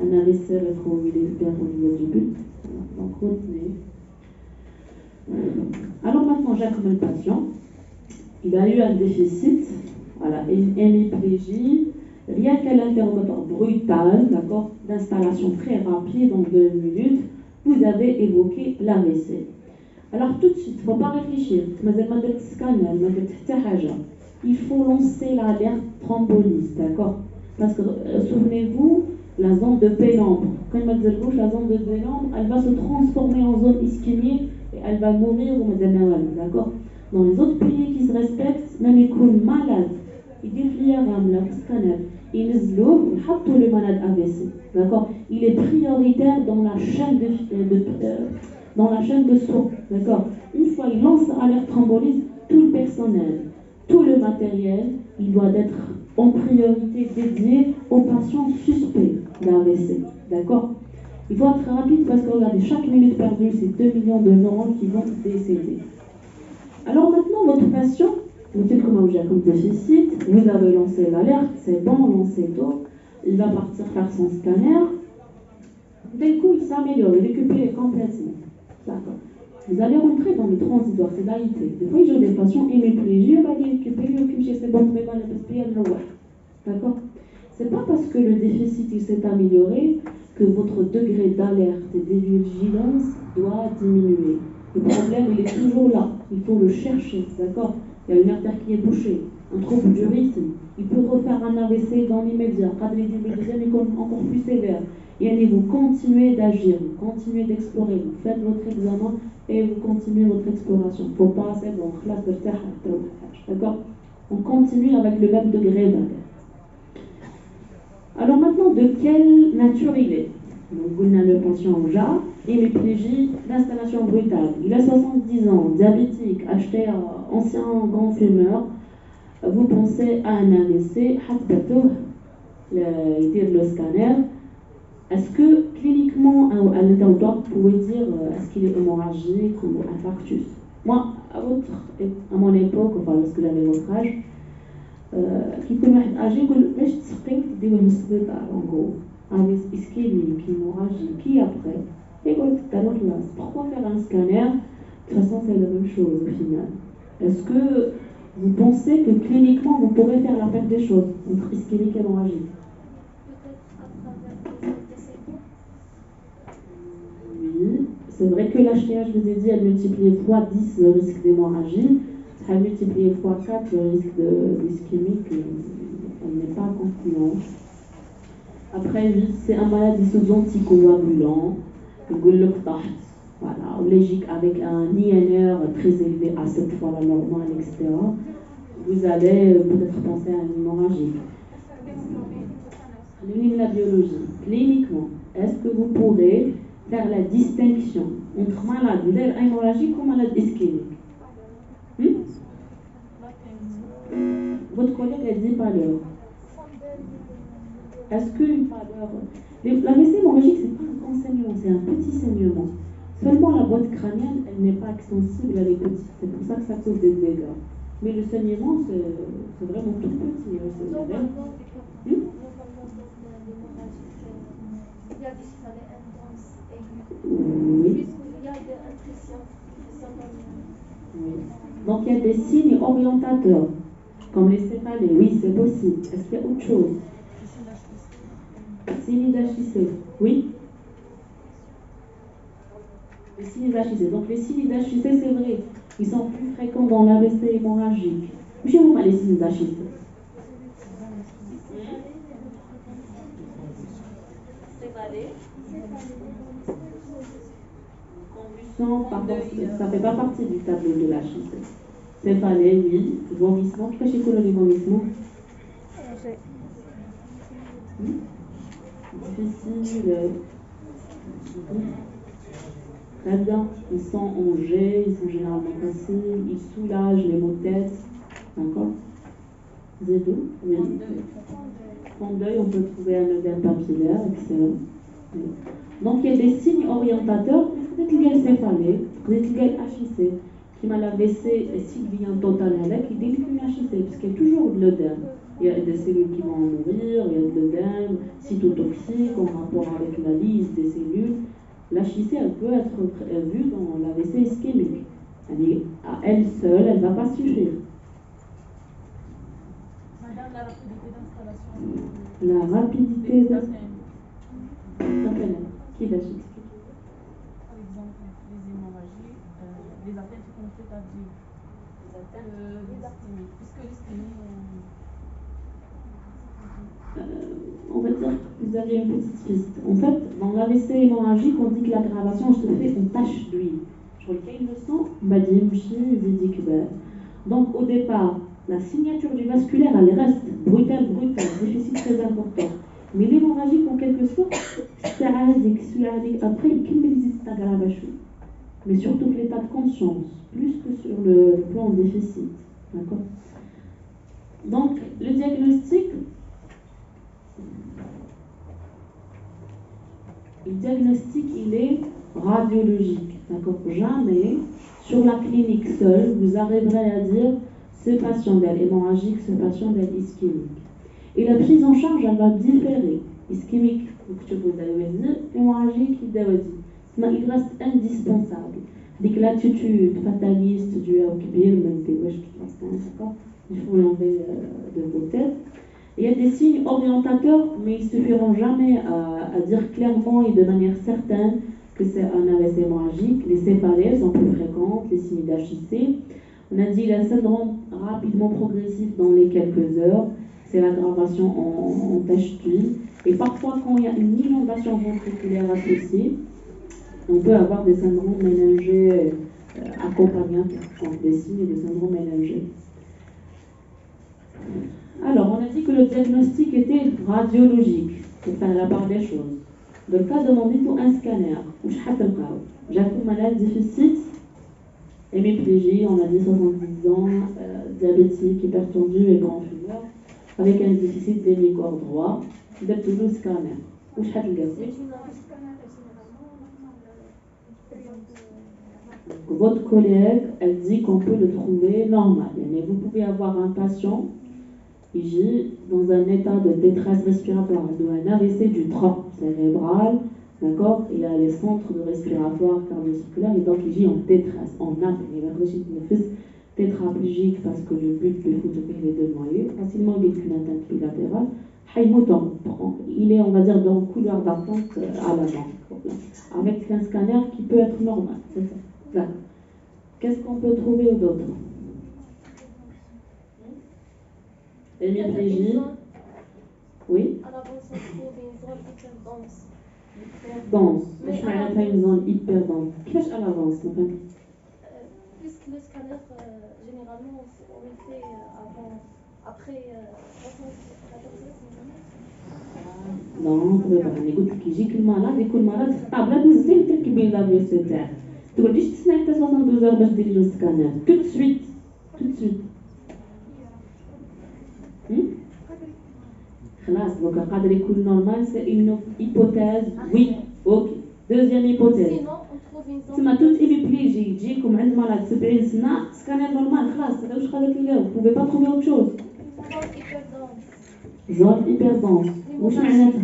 un AVC rétro-olivaire au niveau du but. Donc retenez. Alors maintenant, j'accorde le patient. Il a eu un déficit, voilà, une hémiplégie, rien qu'à l'interrogatoire brutal, d'accord, d'installation très rapide, en 2 minutes, vous avez évoqué l'AVC. Alors tout de suite, il ne faut pas réfléchir. Il faut lancer l'alerte thrombolyse, d'accord? Parce que souvenez-vous, la zone de pénombre, quand la zone de pénombre, elle va se transformer en zone ischémique et elle va mourir au Méditerranée, d'accord? Dans les autres pays qui se respectent, même ils sont malades. Ils disent ils le malade AVC, d'accord? Il est prioritaire dans la chaîne dans la chaîne de soins, d'accord? Une fois il lance l'alerte thrombolyse, tout le personnel, tout le matériel, il doit être en priorité dédié aux patients suspects d'AVC, d'accord? Il faut être rapide parce que regardez, chaque minute perdue, c'est 2 millions de neurones qui vont décéder. Alors maintenant, votre patient, vous dites comment j'ai comme déficit, vous avez lancé l'alerte, c'est bon, lancez tôt, il va partir faire son scanner. D'un coup, il s'améliore, il récupère complètement. D'accord. Vous allez rentrer dans le transitoire, c'est l'AIT. Des fois, j'ai des patients hémiplégiques, il va récupérer, c'est bon, très mal, d'accord. C'est pas parce que le déficit il s'est amélioré que votre degré d'alerte et de vigilance doit diminuer. Le problème, il est toujours là. Il faut le chercher, d'accord? Il y a une artère qui est bouchée, un trouble du rythme. Il peut refaire un AVC dans l'immédiat. Quand les deuxième est encore plus sévère. Et allez, vous continuez d'agir, vous continuez d'explorer, vous faites votre examen et vous continuez votre exploration. Il ne faut pas passer dans classe de terre, d'accord? On continue avec le même degré d'alerte. Alors maintenant, de quelle nature il est? Donc, on a le patient JA, hémiplégie d'installation brutale. Il a 70 ans, diabétique, acheté ancien grand fumeur. Vous pensez à un AVC, il tire le scanner. Est-ce que cliniquement, à l'interrogatoire, vous pouvez dire est-ce qu'il est hémorragique ou infarctus? Moi, à mon époque, enfin lorsque j'avais votre âge, qui connaît un âgé, je me suis dit en gros, avec ischémique, hémorragie, qui après? Et pourquoi faire un scanner? De toute façon, c'est la même chose au final. Est-ce que vous pensez que cliniquement, vous pourrez faire la part des choses entre ischémique et hémorragie? Oui, c'est vrai que l'HTH, je vous ai dit, elle multiplie fois 10 le risque d'hémorragie, elle multiplie fois 4 le risque d'ischémique, elle n'est pas concluante. Après, oui, c'est un maladie sous anticoagulant, voilà, allergique avec un INR très élevé à 7 fois la normale, etc. Vous allez peut-être penser à une hémorragie. La biologie, cliniquement, est-ce que vous pourrez faire la distinction entre malade hémorragique ou malade ischémique? Votre collègue a dit pas l'heure. Est-ce qu'une valeur. L'AVC hémorragique, ce n'est pas un grand saignement, c'est un petit saignement. Seulement la boîte crânienne, elle n'est pas extensible, elle est petite. C'est pour ça que ça cause des dégâts. Mais le saignement, c'est vraiment tout petit. Il y a des signaux intenses oui. Oui. Donc il y a des signes orientateurs, comme les céphalées. Oui, c'est possible. Est-ce qu'il y a autre chose? Signes d'HIC. Oui. Les signes d'HIC. Donc les signes d'HIC, c'est vrai, ils sont plus fréquents dans l'AVC hémorragique. Je vous les signes d'HIC. Céphalée. Convulsion, ça ne fait pas partie du tableau de l'HIC. Céphalée, oui. Vomissement. Qui cache les vomissements? Difficile. Très bien. Ils sont en jet, ils sont généralement faciles, ils soulagent les maux de tête. D'accord? Z2, oui. En deuil, on peut trouver un œdème papillaire, excellent. Oui. Donc il y a des signes orientateurs, peut-être qu'il y a le céphalée, peut-être qu'il y a le HIC, qui m'a l'AVC et s'il vient total avec, il dit qu'il y a un HIC, parce qu'il y a toujours de l'œdème. Il y a des cellules qui vont en mourir, il y a de l'œdème cytotoxique en rapport avec la lise des cellules. L'HIC, elle peut être vue dans l'AVC ischémique. À elle seule, elle ne va pas suffire. Madame, la rapidité d'installation. La rapidité d'installation. Qui l'a expliqué? Par exemple, les hémorragies, les atteintes constatatives. L'ischémie. Puisque l'ischémie. On va dire que vous avez une petite piste. En fait, dans l'AVC hémorragique, on dit que l'aggravation se fait en tache d'huile. Sur lequel le sang, donc au départ, la signature du vasculaire, elle reste brutale, déficit très important. Mais l'hémorragique, en quelque sorte, c'est après, il existe aggravation. Mais surtout que l'état de conscience, plus que sur le plan déficit. D'accord? Donc, le diagnostic, il est radiologique. D'accord? Jamais, sur la clinique seule, vous arriverez à dire ce patient d'elle hémorragique, ce patient d'elle ischémique. Et la prise en charge, elle va différer. Ischémique, hémorragique, mais il reste indispensable. Dès que l'attitude fataliste du d'accord? Il faut l'enlever de vos têtes. Il y a des signes orientateurs, mais ils ne suffiront jamais à dire clairement et de manière certaine que c'est un AVC hémorragique. Les céphalées sont plus fréquentes, les signes d'HIC. On a dit qu'il y a un syndrome rapidement progressif dans les quelques heures. C'est l'aggravation en tache d'huile. Et parfois, quand il y a une inondation ventriculaire associée, on peut avoir des syndromes méningés accompagnants, donc des signes de syndrome méningé. Alors, on a dit que le diagnostic était radiologique, pour faire la part des choses. Dans le cas, demandez-vous un scanner. Ou J'accoupe malade déficit, hémiplégie, on a dit 70 ans, diabétique, hypertendu et grand fumeur, avec un déficit d'hémicorps droit. Vous êtes toujours scanner. Ou votre collègue, elle dit qu'on peut le trouver normal. Mais vous pouvez avoir un patient qui dans un état de détresse respiratoire, un AVC du tronc cérébral, d'accord. Il a les centres de respiratoire cardiovasculaire et donc il en détresse, en apnée, tétraplégique parce que le but de les deux noyés, facilement avec une atteinte bilatérale. Il est, on va dire, dans le couloir d'attente à l'avant, avec un scanner qui peut être normal, c'est ça. D'accord. Qu'est-ce qu'on peut trouver d'autre? Hémiplégie. Oui. À l'avance, on trouve une zone hyper dense. Dense. Mais je m'arrête une zone hyper dense. Qu'est-ce à l'avance? Puisque le scanner, généralement, on le fait avant, après 14 heures. Non, on ne peut pas. On écoute qui dit que le malade, يكون malade, تقابله بزاف تركبين لا فيس تاعك. تقوليش تسنى حتى 72 heures باش ديري له سكانر. Tout de suite. Tout de suite. خلاص donc قادر يكون normal, c'est une hypothèse. Oui. OK. Deuxième hypothèse. Sinon, on trouve une zone. تسمى toute hémiplégie يجيكم عند malade 70 سنة سكانر normal خلاص هذا واش قادر تلقاو. Vous pouvez pas trouver autre chose. Zone hyper dense. واش معناتها؟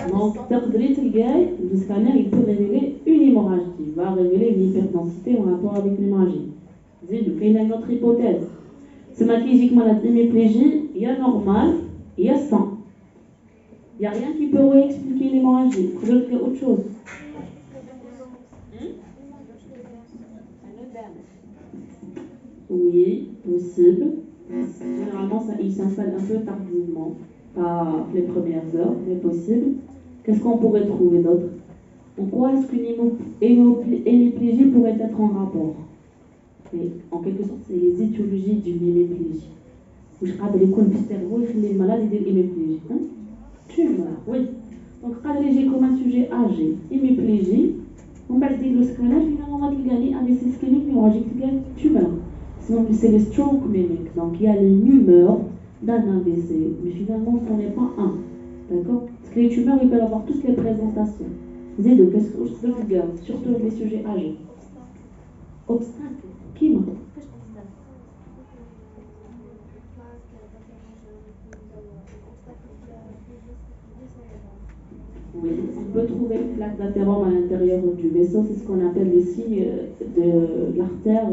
Donc تقدري تلقاي le scanner il peut révéler une hémorragie. Il va révéler une hyperdensité en rapport avec l'hémorragie. زيدوا كاينه une autre hypothèse. تسمى كي يجيك malade hémiplégie, il y a normal, il y a sang. Il n'y a rien qui peut expliquer l'hémorragie. Il faut dire autre chose. Oui, possible. Généralement, il s'installe un peu tardivement, pas les premières heures, mais possible. Qu'est-ce qu'on pourrait trouver d'autre? En quoi est-ce qu'une hémiplégie pourrait être en rapport? Mais en quelque sorte, c'est les étiologies d'une hémiplégie. Je crois que les cerveau, les malades de l'hémiplégie. Tumeur, oui. Donc, quand j'ai comme un sujet âgé, hémiplégie, on va dire le scanner, finalement, on va gagner un essai ischémique névralgique, tumeur. Sinon, c'est le stroke mimic. Donc, il y a une humeur d'un AVC, mais finalement, ce n'est pas un. D'accord? Parce que les tumeurs, ils peuvent avoir toutes les présentations. Zédo, qu'est-ce que je regarde? Surtout les sujets âgés. Obstacle. Qui m'a? Oui, on peut trouver une plaque d'athérome à l'intérieur du vaisseau, c'est ce qu'on appelle le signe de l'artère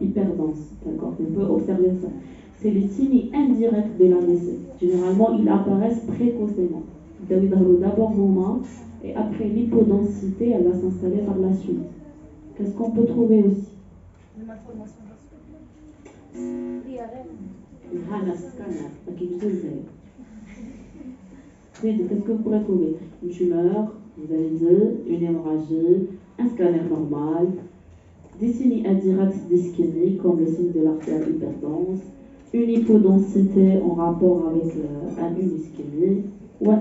hyperdense. D'accord, on peut observer ça. C'est le signe indirect de l'AVC. Généralement, ils apparaissent précocement. D'abord moment et après l'hypodensité, elle va s'installer par la suite. Qu'est-ce qu'on peut trouver aussi? Une malformation vasculaire. Qu'est-ce que vous pourrez trouver? Une tumeur, vous avez dit, une hémorragie, un scanner normal, des signes indirects d'ischémie comme le signe de l'artère hyperdense, une hypodensité en rapport avec une ischémie. Ouais.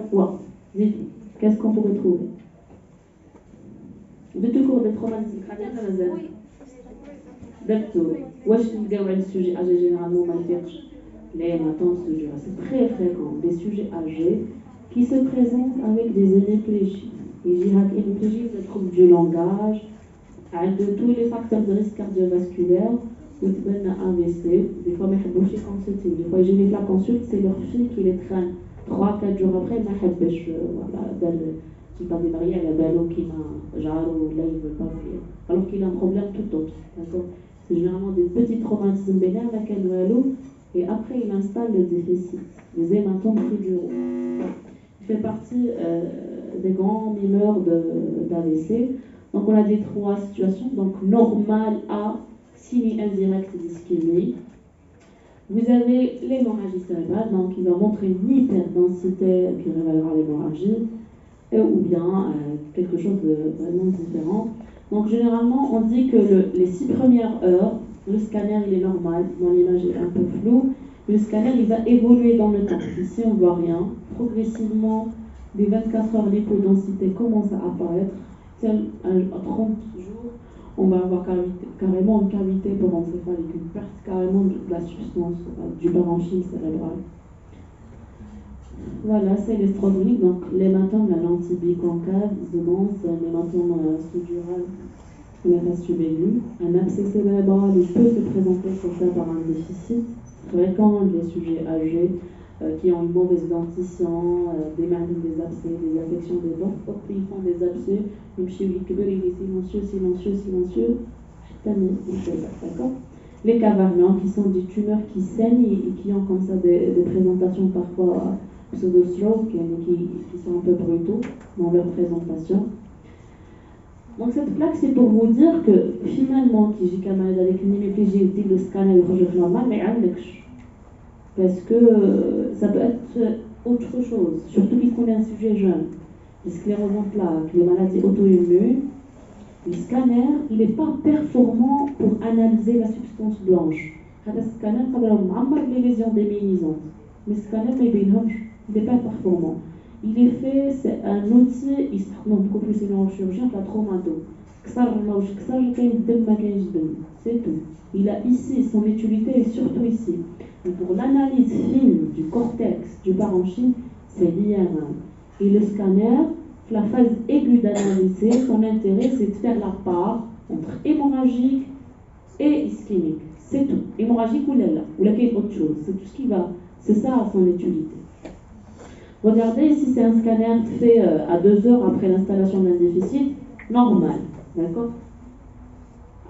Qu'est-ce qu'on pourrait trouver? De tout cours de traumatisme crânien, Oui. D'accord. Wesh نلقاو على السوجي âgé généralement ما يفيقش. Les matins c'est très fréquent. Des sujets âgés qui se présentent avec des hémiplégies. Les hémiplégies se trouvent du langage, de tous les facteurs de risque cardiovasculaire, ou de AVC. Des fois, ils ne pas consulter. Des fois, ils viennent la consulte, c'est leur fille qui les traîne. 3-4 jours après, ils ne pas démarrer à la ballon qui m'a jarre ou là, ils ne veulent pas venir. Alors qu'il a un problème tout autre. D'accord? C'est généralement des petits traumatismes bénins, et après, il installe le déficit, les hématomes fibrileux. Il fait partie des grands mimeurs d'AVC. Donc, on a des 3 situations. Donc, normal à signe indirect d'ischémie. Vous avez l'hémorragie cérébrale, donc il va montrer une hyperdensité qui révélera l'hémorragie, ou bien quelque chose de vraiment différent. Donc, généralement, on dit que les 6 premières heures, le scanner il est normal, bon, l'image est un peu floue, le scanner il va évoluer dans le temps. Ici on ne voit rien, progressivement Des 24 heures, l'hypodensité commence à apparaître. Tiens, à 30 jours, on va avoir carrément une cavité porencéphalique, une perte carrément de la substance du parenchyme cérébral. Voilà, c'est l'estrogonique, donc l'hématome, la lentille biconcave, isolance, un hématome sous-dural, une reste subaigu. Un abcès cérébral, il peut se présenter sur ça par un déficit fréquent des sujets âgés qui ont une mauvaise dentition, des maladies, des abcès, des affections des dents. Hop, ils font des abcès, ils est silencieux, silencieux, silencieux. D'accord. Les cavernions, qui sont des tumeurs qui saignent et qui ont comme ça des présentations parfois pseudo-stroke, qui sont un peu brutaux dans leur présentation. Donc cette plaque, c'est pour vous dire que finalement, qui j'ai camarade avec une hémiplégie, dit le scanner est normal, mais parce que ça peut être autre chose, surtout qu'on est un sujet jeune. Les scléroses en plaques, les maladies auto-immunes, le scanner, il n'est pas performant pour analyser la substance blanche. Le scanner, les lésions démyélisantes. Le scanner, il n'est pas performant. Il est fait, c'est un outil, il se trouve beaucoup plus neurochirurgien que la traumato. C'est tout. Il a ici, son utilité est surtout ici. Et pour l'analyse fine du cortex, du parenchyme, c'est l'IRM. Et le scanner, la phase aiguë d'analyse, son intérêt, c'est de faire la part entre hémorragique et ischémique. C'est tout. Hémorragique ou là, ou laquelle autre chose. C'est tout ce qui va. C'est ça son utilité. Regardez ici, c'est un scanner fait à 2 heures après l'installation d'un déficit normal. D'accord?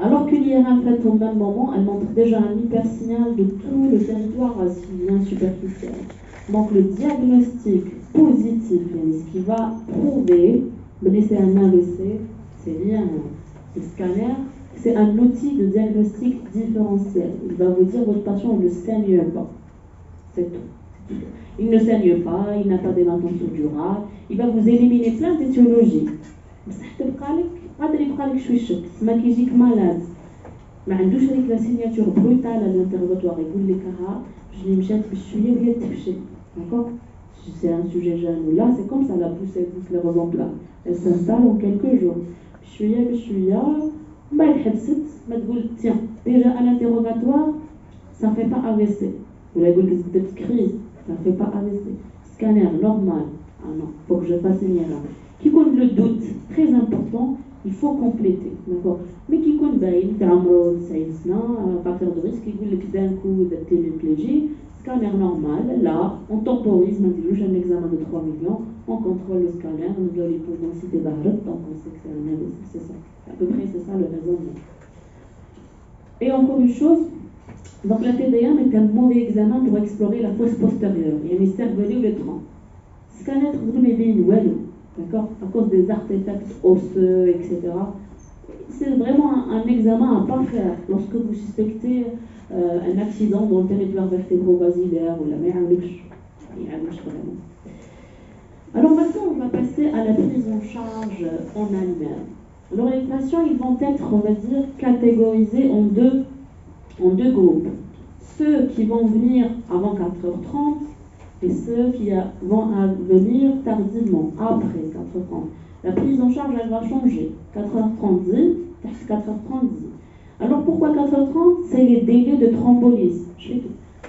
Alors que l'IRM faite au même moment, elle montre déjà un hypersignal de tout le territoire sylvien superficiel. Donc le diagnostic positif, ce qui va prouver que c'est un AVC, c'est l'IRM. Le scanner, c'est un outil de diagnostic différentiel. Il va vous dire votre patient ne saigne pas. C'est tout. Il ne saigne pas, il n'a pas d'éléments sous-durales, il va vous éliminer plein d'étiologies. ما كيجيك malade ما عندوش هذيك لا سيناتور بروتال à l'interrogatoire يقول لك ها اللي مشات بشويه وهي تفشل. D'accord? C'est un sujet jeune là, c'est comme ça la poussée de sclérose en plaques. Elle s'installe en quelques jours. بشويه ما يحبست ما تقول tiens déjà à l'interrogatoire ça ne fait pas AVC. Vous l'avez dit que c'est crise, ça ne fait pas AVC. Scanner normal. Ah non, il faut que je fasse une erreur. Qui compte le doute, très important, il faut compléter. D'accord? Mais qui compte bail, facteur de risque, qui dit que d'un coup de téléplégie, scanner normal, là, on temporise, maintenant j'ai un examen de 3 millions, on contrôle le scanner, on doit les densité d'arrêt, donc on sait que c'est un AVC, c'est ça. À peu près, c'est ça le raisonnement. Et encore une chose, donc la TDM est un mauvais examen pour explorer la fosse postérieure. Il y a les cervelets ou les troncs. Scanner, vous ne bien d'accord, à cause des artefacts osseux, etc. C'est vraiment un examen à pas faire lorsque vous suspectez un accident dans le territoire vertébro-basilaire ou la mer vraiment. Alors maintenant, on va passer à la prise en charge en elle-même. Alors les patients, ils vont être, on va dire, catégorisés en deux groupes. Ceux qui vont venir avant 4h30 et ceux qui vont venir tardivement, après 4h30. La prise en charge, elle va changer. 4h30, 4h30. Alors pourquoi 4h30? C'est les délais de thrombolyse.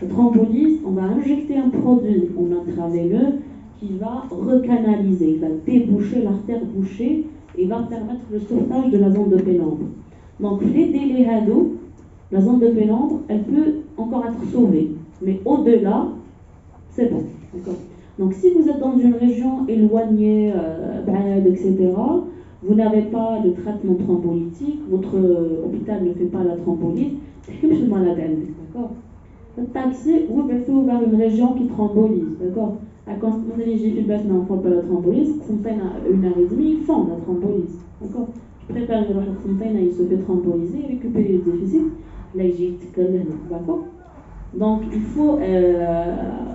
Le thrombolyse, on va injecter un produit en intraveineux qui va recanaliser, il va déboucher l'artère bouchée et va permettre le sauvetage de la zone de pénombre. Donc les délais hados, la zone de pénombre, elle peut encore être sauvée. Mais au-delà, c'est bon. D'accord. Donc si vous êtes dans une région éloignée, etc., vous n'avez pas de traitement thrombolytique, votre hôpital ne fait pas la thrombolyse, c'est le malade. D'accord. Le taxi, vous pouvez vers une région qui thrombolise. D'accord. Quand on est éligible, on ne fait pas la thrombolyse, une arythmie, ils font la thrombolyse. D'accord. Je préfère que il se fait thrombolyser, récupérer les déficits, là j'ai d'accord. Donc il faut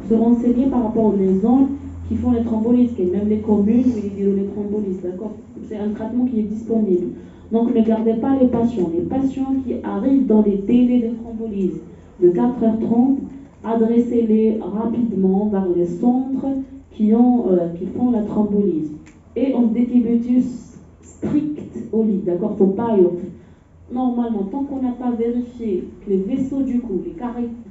se renseigner par rapport aux zones qui font les thrombolyses, même les communes où ils disent les thrombolyses, d'accord. C'est un traitement qui est disponible. Donc ne gardez pas les patients. Les patients qui arrivent dans les délais de thrombolyse de 4h30, adressez-les rapidement vers les centres qui font la thrombolyse. Et on décubitus strict au lit, d'accord, faut pas y aller. Normalement, tant qu'on n'a pas vérifié que les vaisseaux du cou, les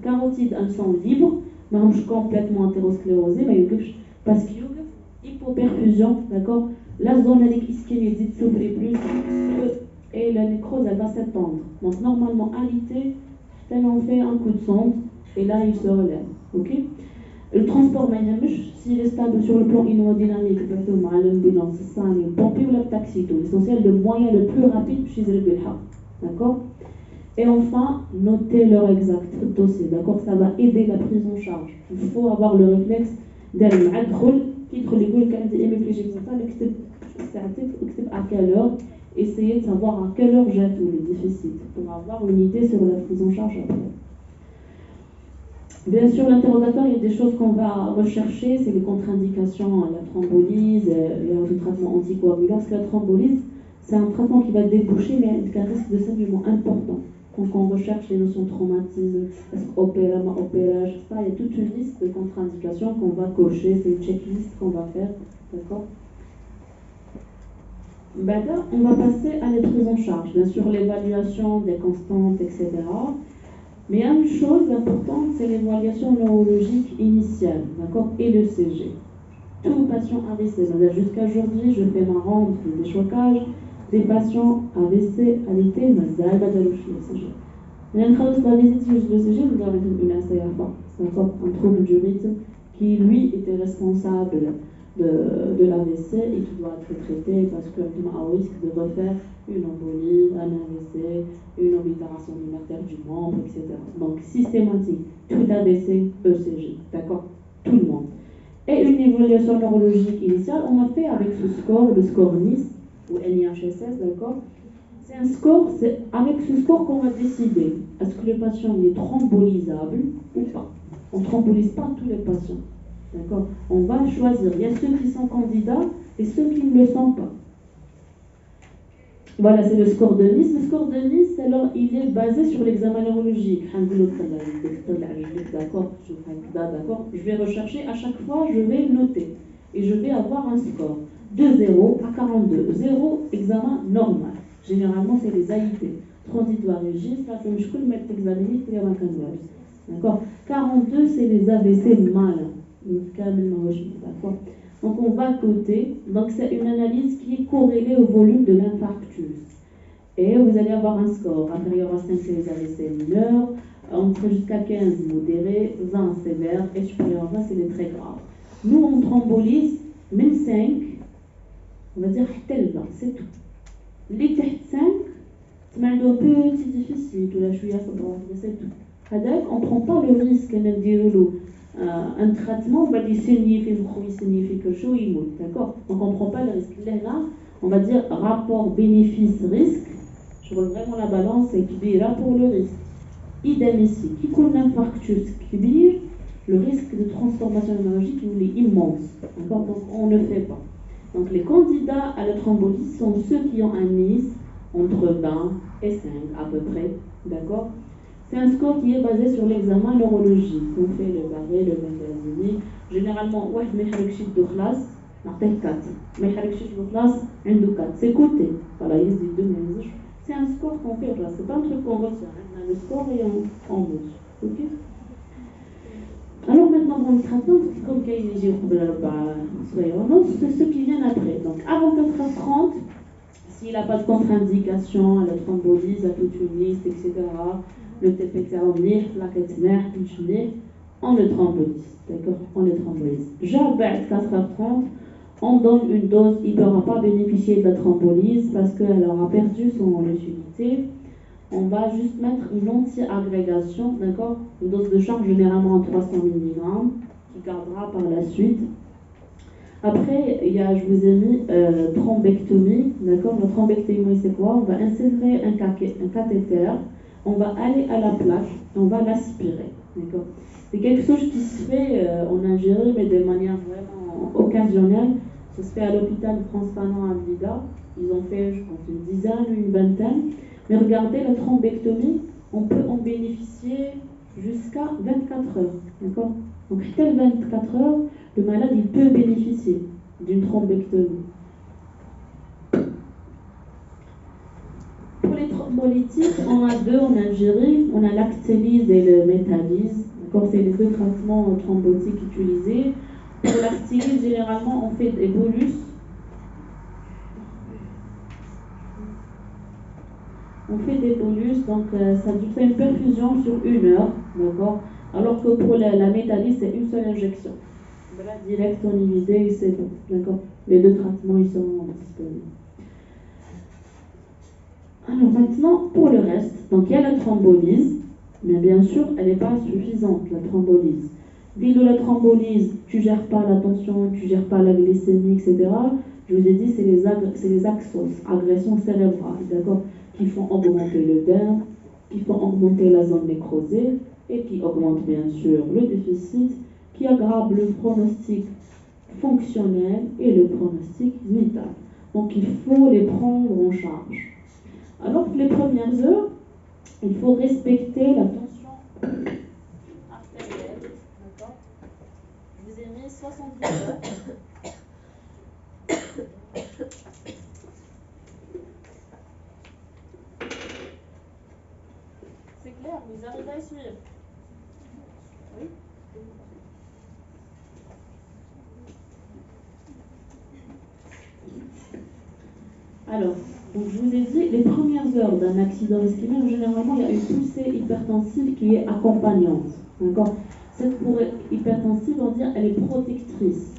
carotides, elles sont libres, même complètement athérosclérosées, mais parce qu'il y a hypoperfusion, d'accord, la zone ischémique dit s'ouvrir plus et la nécrose elle va s'étendre. Donc normalement, à l'été, on fait un coup de sonde et là il se relève, ok. Le transport s'il est stable sur le plan hémodynamique, l'ambulance, le pompier ou le taxi, l'essentiel, le moyen le plus rapide chez le bilha. D'accord. Et enfin, notez l'heure exacte au dossier. D'accord. Ça va aider la prise en charge. Il faut avoir le réflexe d'aller à quelle heure. Essayez de savoir à quelle heure j'ai tous les déficits pour avoir une idée sur la prise en charge après. Bien sûr, l'interrogatoire, il y a des choses qu'on va rechercher, c'est les contre-indications, la thrombolyse, le traitement anticoagulant. Parce que la thrombolyse, c'est un traitement qui va déboucher, mais avec un risque de saignement important. Donc on recherche les notions de traumatisme, est-ce qu'opéra, ma opérage, ça, il y a toute une liste de contre-indications qu'on va cocher, c'est une checklist qu'on va faire, d'accord. Ben là, on va passer à la prise en charge, bien sûr l'évaluation des constantes, etc. Mais il y a une chose importante, c'est l'évaluation neurologique initiale, d'accord, et le CG. Tout patient AVC, jusqu'à aujourd'hui, je fais ma ronde de déchoquage des patients AVC à l'été, mazal badalouch le CG. L'entrée de la visite le CG, nous avons une ACFA, d'accord, un trouble du rythme qui, lui, était responsable de l'AVC et qui doit être traité parce qu'on est à risque de refaire une embolie, un AVC, une oblitération d'une artère du membre, etc. Donc, systématique, tout AVC, ECG, d'accord, tout le monde. Et une évaluation neurologique initiale, on a fait avec ce score, le score NIS, ou NIHSS, d'accord. C'est un score, c'est avec ce score qu'on va décider est-ce que le patient est thrombolisable ou pas. On ne thrombolise pas tous les patients. D'accord. On va choisir. Il y a ceux qui sont candidats et ceux qui ne le sont pas. Voilà, c'est le score de Nice. Le score de Nice, alors, il est basé sur l'examen neurologique. D'accord, je vais rechercher à chaque fois, je vais noter. Et je vais avoir un score de 0 à 42. 0, examen normal. Généralement, c'est les AIT. Transitoire registre, là, je peux le mettre examiné, il y a un canal. D'accord. 42, c'est les AVC malins. D'accord. Donc on va coter. Donc c'est une analyse qui est corrélée au volume de l'infarctus. Et vous allez avoir un score inférieur à 5, c'est les AVC mineurs, entre jusqu'à 15 modérés, 20 sévères, et supérieur à 20, c'est les très graves. Nous, on thrombolise même 5, on va dire tel 20, c'est tout. Les têtes 5, c'est un petit difficile, tout la chouïa, c'est tout. On ne prend pas le risque de dire un traitement va signifier quelque chose, il mourra, d'accord. Donc on ne prend pas le risque. Là, on va dire rapport bénéfice-risque. Je vois vraiment la balance est kbira pour le risque. Idem ici, qui coule l'infarctus kbir, le risque de transformation neurologique il est immense, d'accord. Donc on ne le fait pas. Donc les candidats à la thrombolyse sont ceux qui ont un NIS entre 20 et 5 à peu près, d'accord. C'est un score qui est basé sur l'examen neurologique. On fait le barré, le Bengalini. Généralement, واحد ما يحركش يدو خلاص نعطيه 4. ما يحركش يدو خلاص عنده 4. C'est coté. Voilà, il dit 2 mais c'est un score qu'on fait là. C'est pas un truc qu'on retient. On a le score et on monte. Ok. Alors maintenant, dans le traitement, comme c'est ceux qui viennent après. Donc avant 4h30, s'il n'a pas de contre-indication à la thrombolyse, à toute une liste, etc., le TPK plaquette mère, on le thrombolise. D'accord. On le thrombolise. J'abête 4h30, on donne une dose, il ne pourra pas bénéficier de la thrombolyse parce qu'elle aura perdu son utilité. On va juste mettre une anti-agrégation, d'accord. Une dose de charge généralement en 300 mg, qui gardera par la suite. Après, il y a, je vous ai mis thrombectomie, d'accord. La thrombectomie, c'est quoi? On va insérer un cathéter, on va aller à la plaque, on va l'aspirer, d'accord. C'est quelque chose qui se fait en Algérie, mais de manière vraiment occasionnelle. Ça se fait à l'hôpital France Fanon à Blida. Ils ont fait, je pense, une dizaine ou une vingtaine. Mais regardez, la thrombectomie, on peut en bénéficier jusqu'à 24 heures, d'accord. Donc, tel 24 heures, le malade il peut bénéficier d'une thrombectomie. Pour les thrombolytiques, on a deux en Algérie, on a l'actélyse et le métalyse. D'accord, c'est les deux traitements thrombotiques utilisés. Pour l'actélyse, généralement, on fait des bolus. On fait des bolus, donc ça fait une perfusion sur 1 heure, d'accord. Alors que pour la métalyse, c'est une seule injection. Voilà, direct en IVD et c'est bon, d'accord. Les deux traitements, ils sont disponibles. Alors maintenant, pour le reste, donc il y a la thrombolyse, mais bien sûr, elle n'est pas suffisante, la thrombolyse. Dès que la thrombolyse, tu ne gères pas la tension, tu ne gères pas la glycémie, etc. Je vous ai dit, c'est les axos, agressions cérébrales, d'accord, qui font augmenter le derme, qui font augmenter la zone nécrosée, et qui augmentent bien sûr le déficit, qui aggravent le pronostic fonctionnel et le pronostic vital. Donc il faut les prendre en charge. Alors que les premières heures, il faut respecter la tension artérielle. D'accord. Je vous ai mis 70 heures. C'est clair, vous arrivez à suivre? Oui. Alors, donc je vous ai dit, les premières heures d'un accident ischémique, généralement, il y a une poussée hypertensive qui est accompagnante. D'accord. Cette poussée hypertensive, on va dire, elle est protectrice.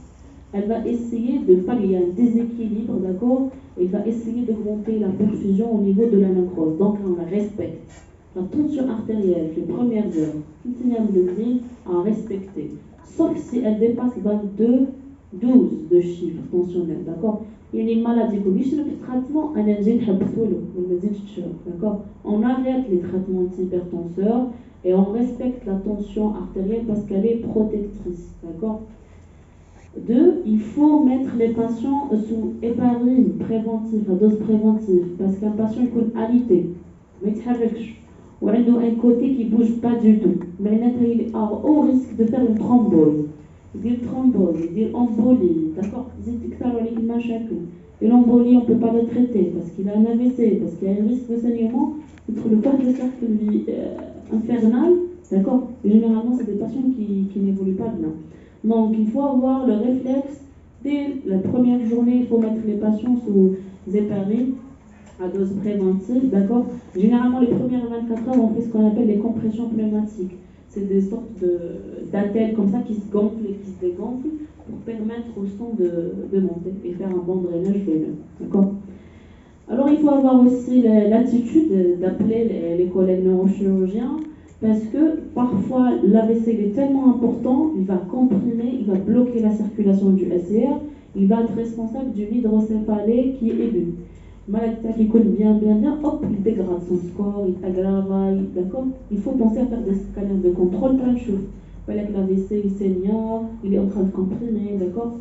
Elle va essayer de pallier un déséquilibre, d'accord. Elle va essayer d'augmenter la perfusion au niveau de la nécrose. Donc, on la respecte. La tension artérielle, les premières heures, tout signal de vie à respecter. Sauf si elle dépasse 22, 12 de chiffres tensionnels, d'accord. Il y a une maladie chronique, le traitement, d'accord. On arrête les traitements antihypertenseurs et on respecte la tension artérielle parce qu'elle est protectrice, d'accord. 2, il faut mettre les patients sous héparine préventive, à dose préventive, parce qu'un patient il peut alité, mais il ne ou il a un côté qui ne bouge pas du tout, mais il est au risque de faire une thrombose. Il dit thrombose, il dit embolie, d'accord. Et l'embolie, on ne peut pas la traiter parce qu'il a un AVC, parce qu'il y a un risque de saignement entre le corps de cercle infernal, d'accord. Et généralement, c'est des patients qui n'évoluent pas bien. Donc, il faut avoir le réflexe, dès la première journée, il faut mettre les patients sous héparine à dose préventive, d'accord. Généralement, les premières 24 heures, on fait ce qu'on appelle les compressions pneumatiques. C'est des sortes d'attelles comme ça qui se gonflent et qui se dégonflent pour permettre au sang de monter et faire un bon drainage veineux, d'accord. Alors, il faut avoir aussi l'attitude d'appeler les collègues neurochirurgiens parce que parfois l'AVC est tellement important, il va comprimer, il va bloquer la circulation du SCR, il va être responsable d'une hydrocéphalie qui est aiguë. Maladie qui coule bien, hop, il dégrade son score, il aggrave, d'accord. Il faut penser à faire des scanners de contrôle, plein de choses. Avec l'AVC, il saignant, il est en train de comprimer, d'accord.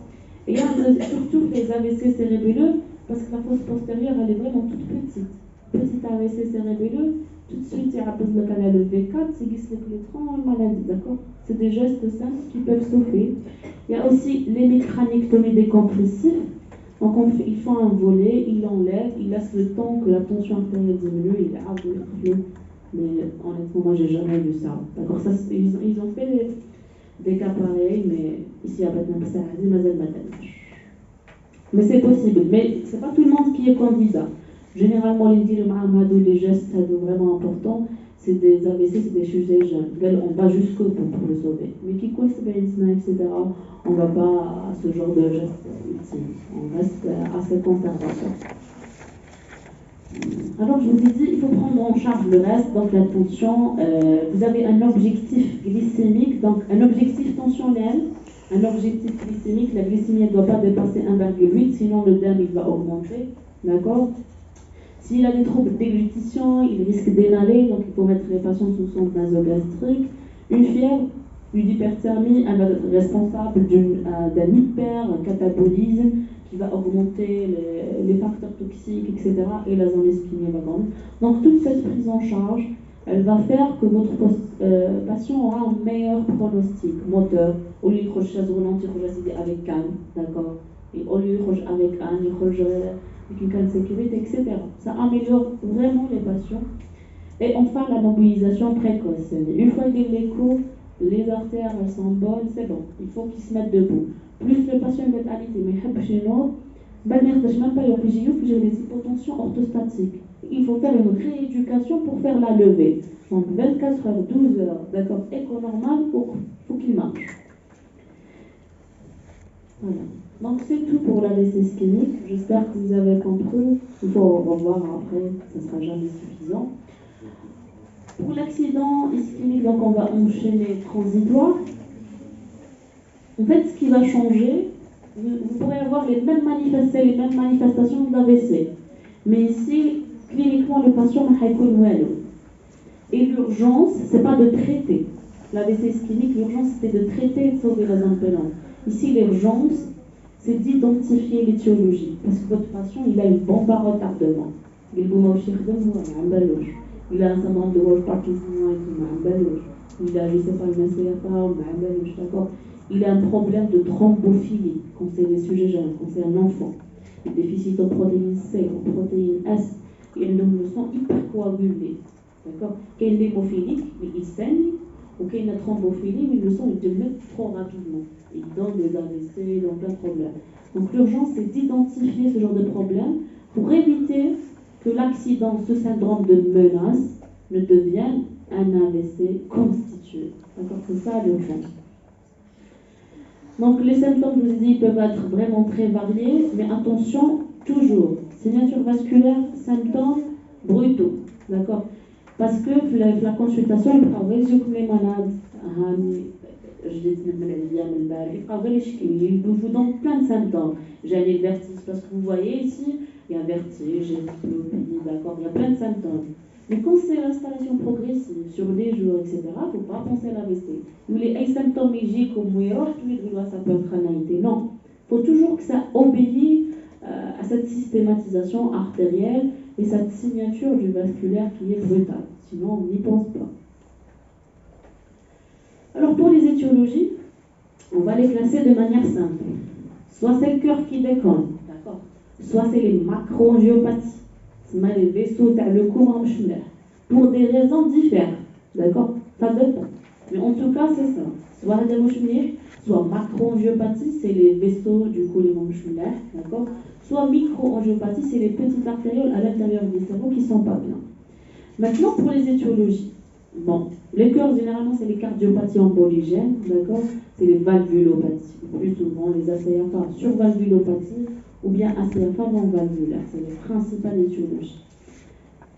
Et il y a surtout les AVC cérébelleux, parce que la fosse postérieure, elle est vraiment toute petite. Petit AVC cérébelleux, tout de suite, il y a le canal V4, c'est glycéclétron, maladie, d'accord. C'est des gestes simples qui peuvent sauver. Il y a aussi l'hémicraniectomie décompressive. Donc ils font un volet, ils l'enlèvent, ils laissent le temps que la tension artérielle diminue, ils la. Mais honnêtement, moi j'ai jamais vu ça. D'accord, ça, ils ont fait des cas pareils, mais ici à Batna Saadi, Mazel Matel. Mais c'est possible, mais c'est pas tout le monde qui est candidat. Généralement, les gestes vraiment importants, c'est des AVC, c'est des sujets jeunes. On va jusqu'au bout pour le sauver. Mais qui coule, etc., on ne va pas à ce genre de gestes ultimes. On reste assez conservateur. Alors, je vous ai dit, il faut prendre en charge le reste, donc la tension. Vous avez un objectif glycémique, donc un objectif tensionnel, un objectif glycémique. La glycémie ne doit pas dépasser 1,8, sinon le derme il va augmenter. D'accord. S'il a des troubles de déglutition, il risque d'inhaler, donc il faut mettre les patients sous sonde nasogastrique. Une fièvre, une hyperthermie, elle va être responsable d'un hypercatabolisme qui va augmenter les facteurs toxiques, etc. Et la zone ischémique va grandir. Donc toute cette prise en charge, elle va faire que votre patient aura un meilleur pronostic moteur. Au lieu de chaise roulante, il faut avec calme, d'accord. Et au lieu de avec un, il faut avec une calme sécurité, etc. Ça améliore vraiment les patients. Et enfin, la mobilisation précoce. Une fois qu'il l'écho, les artères elles sont bonnes, c'est bon. Il faut qu'ils se mettent debout. Plus le patient va être alité, mais chez nous, même pas le PGU, que j'ai des hypotensions orthostatiques. Il faut faire une rééducation pour faire la levée. Donc 24 heures, 12 heures, d'accord, éco-normal, faut qu'il marche. Voilà. Donc c'est tout pour l'AVC ischémique. J'espère que vous avez compris. Il faut revoir après, ça ne sera jamais suffisant. Pour l'accident ischémique, donc on va enchaîner transitoire. En fait, ce qui va changer, vous pourrez avoir les mêmes manifestations de l'AVC. Mais ici, cliniquement, le patient n'a pas de. Et l'urgence, ce n'est pas de traiter. L'AVC ischémique, l'urgence, c'était de traiter et de sauver la zone pénale. Ici, l'urgence, c'est d'identifier l'étiologie. Parce que votre patient, il a une bombe à retardement. Il a un syndrome de Wolff-Parkinson, il a, je ne sais pas, une ACFA, d'accord. Il a un problème de thrombophilie, quand c'est les sujets jeunes, quand c'est un enfant. Un déficit en protéine C, en protéine S, et le sang hypercoagulé. D'accord. Qu'il est hémophilique, mais il saigne, ou qu'il a une thrombophilie, mais le sang il démet trop rapidement. Il donne des AVC, donc plein de problèmes. Donc l'urgence, c'est d'identifier ce genre de problème pour éviter que l'accident, ce syndrome de menace, ne devienne un AVC constitué. D'accord. C'est ça l'urgence. Donc les symptômes, je vous ai dit, peuvent être vraiment très variés, mais attention, toujours, signature vasculaire, symptômes brutaux, d'accord. Parce que la consultation, il faut les malades, il vous donne plein de symptômes. J'ai le vertige, parce que vous voyez ici, il y a vertige, j'ai d'accord, il y a plein de symptômes. Mais quand c'est l'installation progressive, sur des jours, etc., il ne faut pas penser à l'AVC. Ou les symptômes comme ça peut être analité. Non, il faut toujours que ça obéisse à cette systématisation artérielle et cette signature du vasculaire qui est brutale. Sinon, on n'y pense pas. Alors, pour les étiologies, on va les classer de manière simple. Soit c'est le cœur qui déconne, d'accord. Soit c'est les macroangiopathies. C'est les vaisseaux le cou pour des raisons différentes, d'accord. Ça dépend. Mais en tout cas, c'est ça. Soit macroangiopathie, c'est les vaisseaux du collement musculaire, d'accord. Soit microangiopathie, c'est les petites artérioles à l'intérieur du cerveau qui ne sont pas bien. Maintenant, pour les étiologies, bon, les cœurs, généralement, c'est les cardiopathies emboligènes, d'accord. C'est les valvulopathies, plus souvent les ACFA sur valvulopathie ou bien ACFA non valvulaire. C'est les principales étiologies.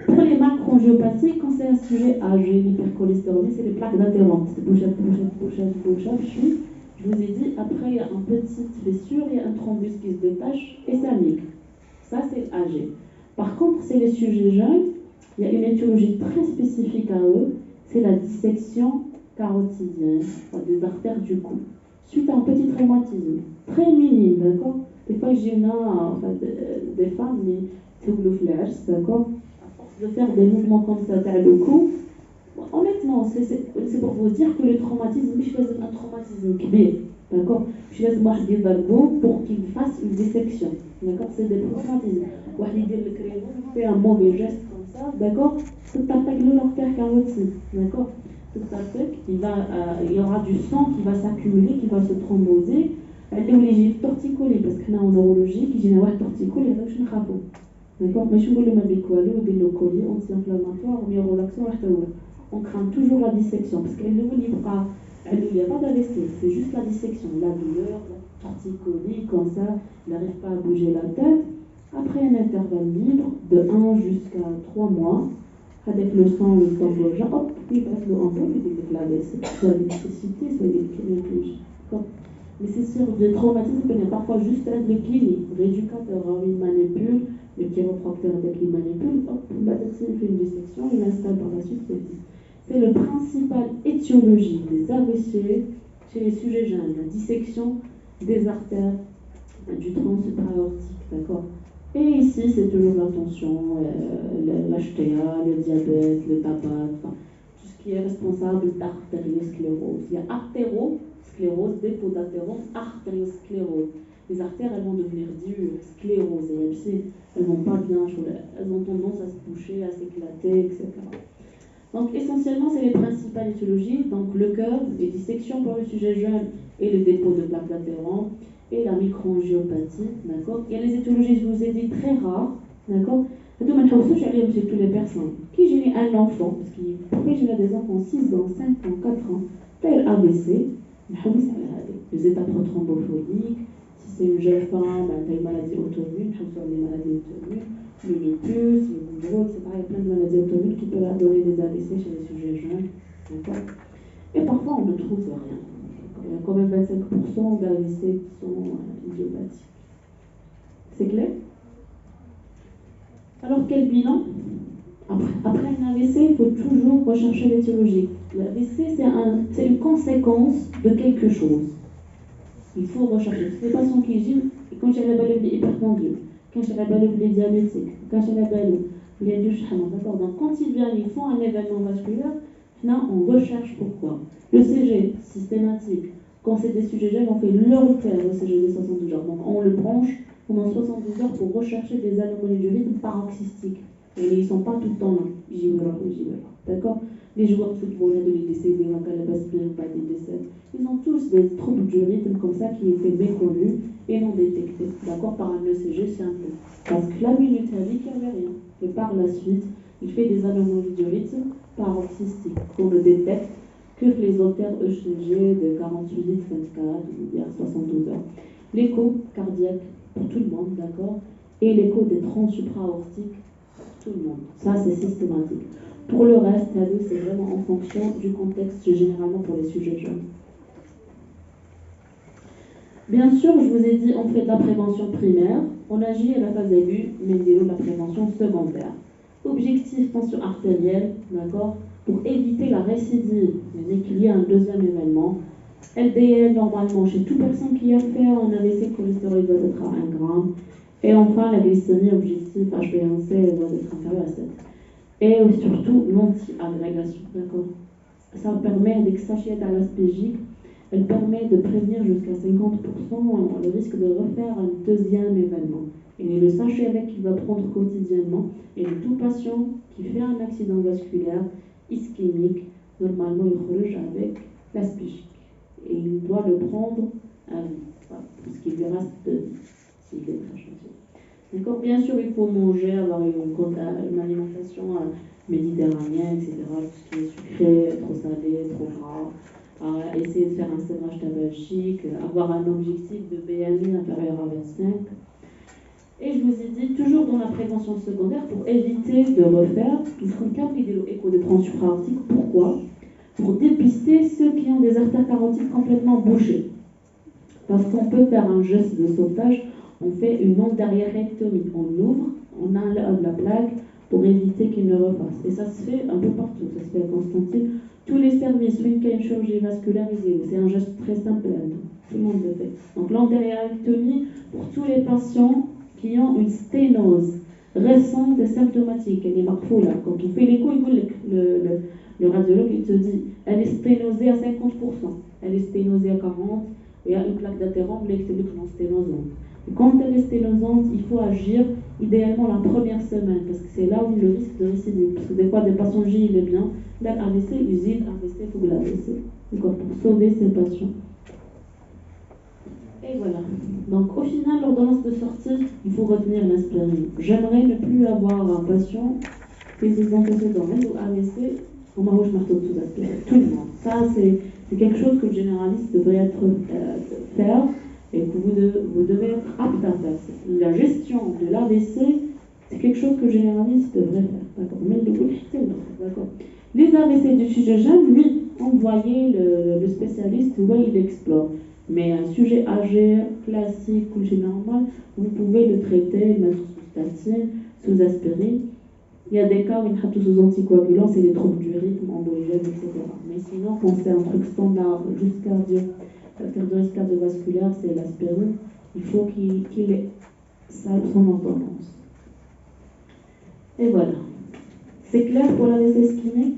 Pour les macroangiopathies, quand c'est un sujet âgé, l'hypercholestérolémie, c'est les plaques d'adhérence. C'est bouchette. Je vous ai dit, après, il y a une petite fissure, il y a un thrombus qui se détache et ça migre. Ça, c'est âgé. Par contre, c'est les sujets jeunes, il y a une étiologie très spécifique à eux, c'est la dissection carotidienne des artères du cou, suite à un petit traumatisme, très minime, d'accord. Des fois, j'ai des femmes, c'est le flash, d'accord. De faire des mouvements comme ça dans le cou, honnêtement, c'est pour vous dire que le traumatisme, je fais un traumatisme kbir, d'accord. Je laisse moi dire pour qu'il fasse une dissection, d'accord. C'est des traumatismes. Il fait un mauvais geste comme ça, d'accord. Tout attaque l'artère carotide, d'accord. Tout attaque, il y aura du sang qui va s'accumuler, qui va se thromboser. Elle est torticolée parce qu'on a en neurologie qui génère torticolée, donc je ne sais pas. D'accord. Mais je vous le dis quoi, le colis anti-inflammatoire, ou relaxant, on craint toujours la dissection parce qu'elle ne vous livre pas. Il n'y a pas d'AVC, c'est juste la dissection, la douleur, la torticolis, comme ça, il n'arrive pas à bouger la tête. Après un intervalle libre de 1 jusqu'à 3 mois, avec le sang, le thrombogen, hop, il passe le un peu, il dit que l'AVC, soit l'électricité, soit l'électricité. Mais c'est sûr, le traumatisme peut parfois juste être le clinique. L'éducateur, il manipule, le chiropracteur avec il manipule, hop, il fait une dissection, il installe par la suite. C'est le principal étiologie des AVC chez les sujets jeunes, la dissection des artères du tronc supraortique, d'accord. Et ici, c'est toujours la tension, l'HTA, le diabète, le tabac, enfin, tout ce qui est responsable d'artériosclérose. Il y a artérosclérose, dépôt d'athérome, artériosclérose. Les artères, elles vont devenir dures, sclérosées, elles vont pas bien, elles ont tendance à se boucher, à s'éclater, etc. Donc essentiellement, c'est les principales étiologies, donc le cœur, les dissections pour le sujet jeune et le dépôt de plaques latérales et la microangiopathie, d'accord. Il y a les étiologies, je vous ai dit, très rares, d'accord. Maintenant, je suis allée chez toutes les personnes. Qui j'ai un enfant, parce que pourquoi j'ai des enfants 6 ans, 5 ans, 4 ans, tel AVC, les états prothrombophoniques, si c'est une jeune femme, elle a une maladie auto-immune, les maladies auto-immunes, le lupus, le boudreau, etc. Il y a plein de maladies auto-immunes qui peuvent donner des AVC chez les sujets jeunes. D'accord. Et parfois, on ne trouve rien. Il y a quand même 25% d'AVC qui sont idiopathiques. C'est clair? Alors, quel bilan? Après un AVC, il faut toujours rechercher l'étiologie. L'AVC, c'est une conséquence de quelque chose. Il faut rechercher. C'est des patients qui disent, quand j'ai la balle hypertendue, quand j'ai la balle diabétique, quand j'ai la balle il y a du chahman, d'accord. Donc quand ils viennent, ils font un événement vasculaire, là on recherche pourquoi. Le CG systématique, quand c'est des sujets jeunes, on fait leur repère au CG de 72 heures. Donc on le branche pendant 72 heures pour rechercher des anomalies du rythme paroxystiques. Et ils ne sont pas tout le temps là. J'y vais là, d'accord. Les joueurs de football, il y a des décès, des pas des décès. Ils ont tous des troubles du rythme comme ça qui étaient méconnus et non détectés, d'accord, par un ECG simple. Parce que la minute a dit qu'il n'y avait rien. Et par la suite, il fait des anomalies du rythme paroxystiques qu'on ne détecte que les auteurs ECG de 48, 24 ou bien 72 heures. L'écho cardiaque pour tout le monde, d'accord, et l'écho des troncs supraortiques pour tout le monde. Ça, c'est systématique. Pour le reste, c'est vraiment en fonction du contexte, généralement pour les sujets jeunes. Bien sûr, je vous ai dit, on fait de la prévention primaire, on agit à la phase aiguë, mais de la prévention secondaire. Objectif, tension artérielle, d'accord, pour éviter la récidive, mais qu'il y ait un deuxième événement. LDL, normalement, chez toute personne qui a fait un AVC, le cholestérol doit être à 1 gramme. Et enfin, la glycémie, objectif, HbA1c, doit être inférieur à 7. Et surtout, l'anti-agrégation, d'accord. Ça permet d'extrachier à l'aspégique. Elle permet de prévenir jusqu'à 50% le risque de refaire un deuxième événement. Et le sachet avec qu'il va prendre quotidiennement, et tout patient qui fait un accident vasculaire ischémique, normalement il relève avec l'aspégique. Et il doit le prendre à vie, voilà, parce qu'il lui reste de vie, s'il est très chanceux. D'accord. Bien sûr, il faut manger, avoir une alimentation méditerranéenne, etc. Tout ce qui est sucré, trop salé, trop gras. Essayer de faire un sévrage tabagique, avoir un objectif de BMI inférieur à 25. Et je vous ai dit, toujours dans la prévention secondaire, pour éviter de refaire, il faut une écho de tronc supraortique. Pourquoi? Pour dépister ceux qui ont des artères carotides complètement bouchées. Parce qu'on peut faire un geste de sauvetage, on fait une endarrérectomie. On ouvre, on a la plaque pour éviter qu'il ne repasse. Et ça se fait un peu partout, ça se fait à Constantine. Tous les services, une qu'il y a une chirurgie vascularisée, c'est un geste très simple, tout le monde le fait. Donc l'endarrérectomie pour tous les patients qui ont une sténose récente et symptomatique, elle est marquée là. Quand on fait l'écho, le radiologue il te dit, elle est sténosée à 50%, elle est sténosée à 40%, il y a une plaque d'athérome, l'extérieur non sténosante. Et quand elle est sténosante, il faut agir idéalement la première semaine, parce que c'est là où le risque de récidive. Parce que des fois, des patients J, il est bien, là, AVC, usine, AVC, il faut que l'AVC. D'accord, pour sauver ces patients. Et voilà. Donc, au final, l'ordonnance de sortie, il faut retenir l'aspirine. J'aimerais ne plus avoir un patient qui s'est antécédents ou AVC, on m'a rouge marteau sous aspirine. Tout le monde. Ça, c'est quelque chose que le généraliste devrait faire et que vous devez être apte à faire. La gestion de l'AVC, c'est quelque chose que le généraliste devrait faire. D'accord. Mais le d'accord. Les AVC du sujet jeune, lui, envoyez le spécialiste, ouais, il explore. Mais un sujet âgé, classique, ou normal, vous pouvez le traiter, le mettre sous statine, sous aspirine. Il y a des cas où il y a sous anticoagulants, c'est les troubles du rythme, emboligène, etc. Mais sinon, quand c'est un truc standard, cardiovasculaire, c'est l'aspirine. Il faut qu'il ait ça a son ordonnance. Et voilà. C'est clair pour l'AVC ischémique?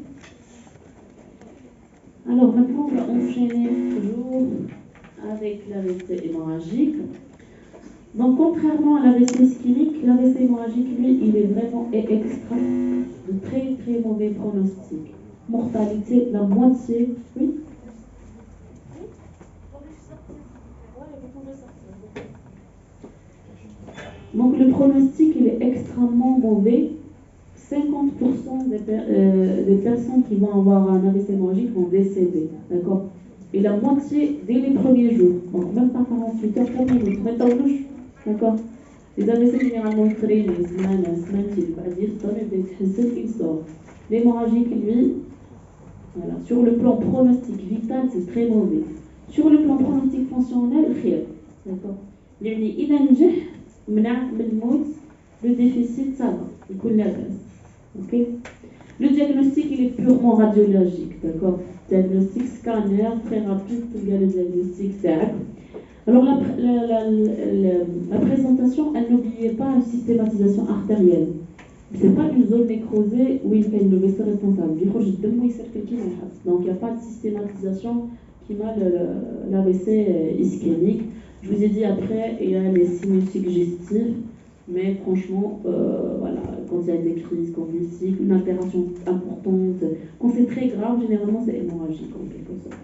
Alors maintenant, on va enchaîner toujours avec l'AVC hémorragique. Donc, contrairement à l'AVC ischémique, l'AVC hémorragique, lui, il est vraiment extra de très très mauvais pronostics. Mortalité, la moitié, oui. Donc, le pronostic, il est extrêmement mauvais. 50% des personnes qui vont avoir un AVC hémorragique vont décéder, d'accord? Et la moitié dès les premiers jours, donc même pas 48 heures, 30 minutes, d'accord? Les AVC généralement créent les semaines, il va dire, il sort. L'hémorragique, lui, voilà, sur le plan pronostic vital, c'est très mauvais. Sur le plan pronostic fonctionnel, rien, d'accord? يعني إذا نجح منع من الموت le déficit ça va, il coule la graisse. Okay. Le diagnostic, il est purement radiologique, d'accord? Diagnostic scanner, très rapide pour le diagnostic TAC. Alors la présentation, elle n'oubliait pas une systématisation artérielle. C'est pas une zone nécrosée où il fait le vaisseau responsable. Donc il n'y a pas de systématisation qui m'a l'AVC ischémique. Je vous ai dit après, il y a les sinus suggestifs. Mais franchement, voilà, quand il y a des crises convulsives, une altération importante, quand c'est très grave, généralement c'est hémorragique en quelque sorte.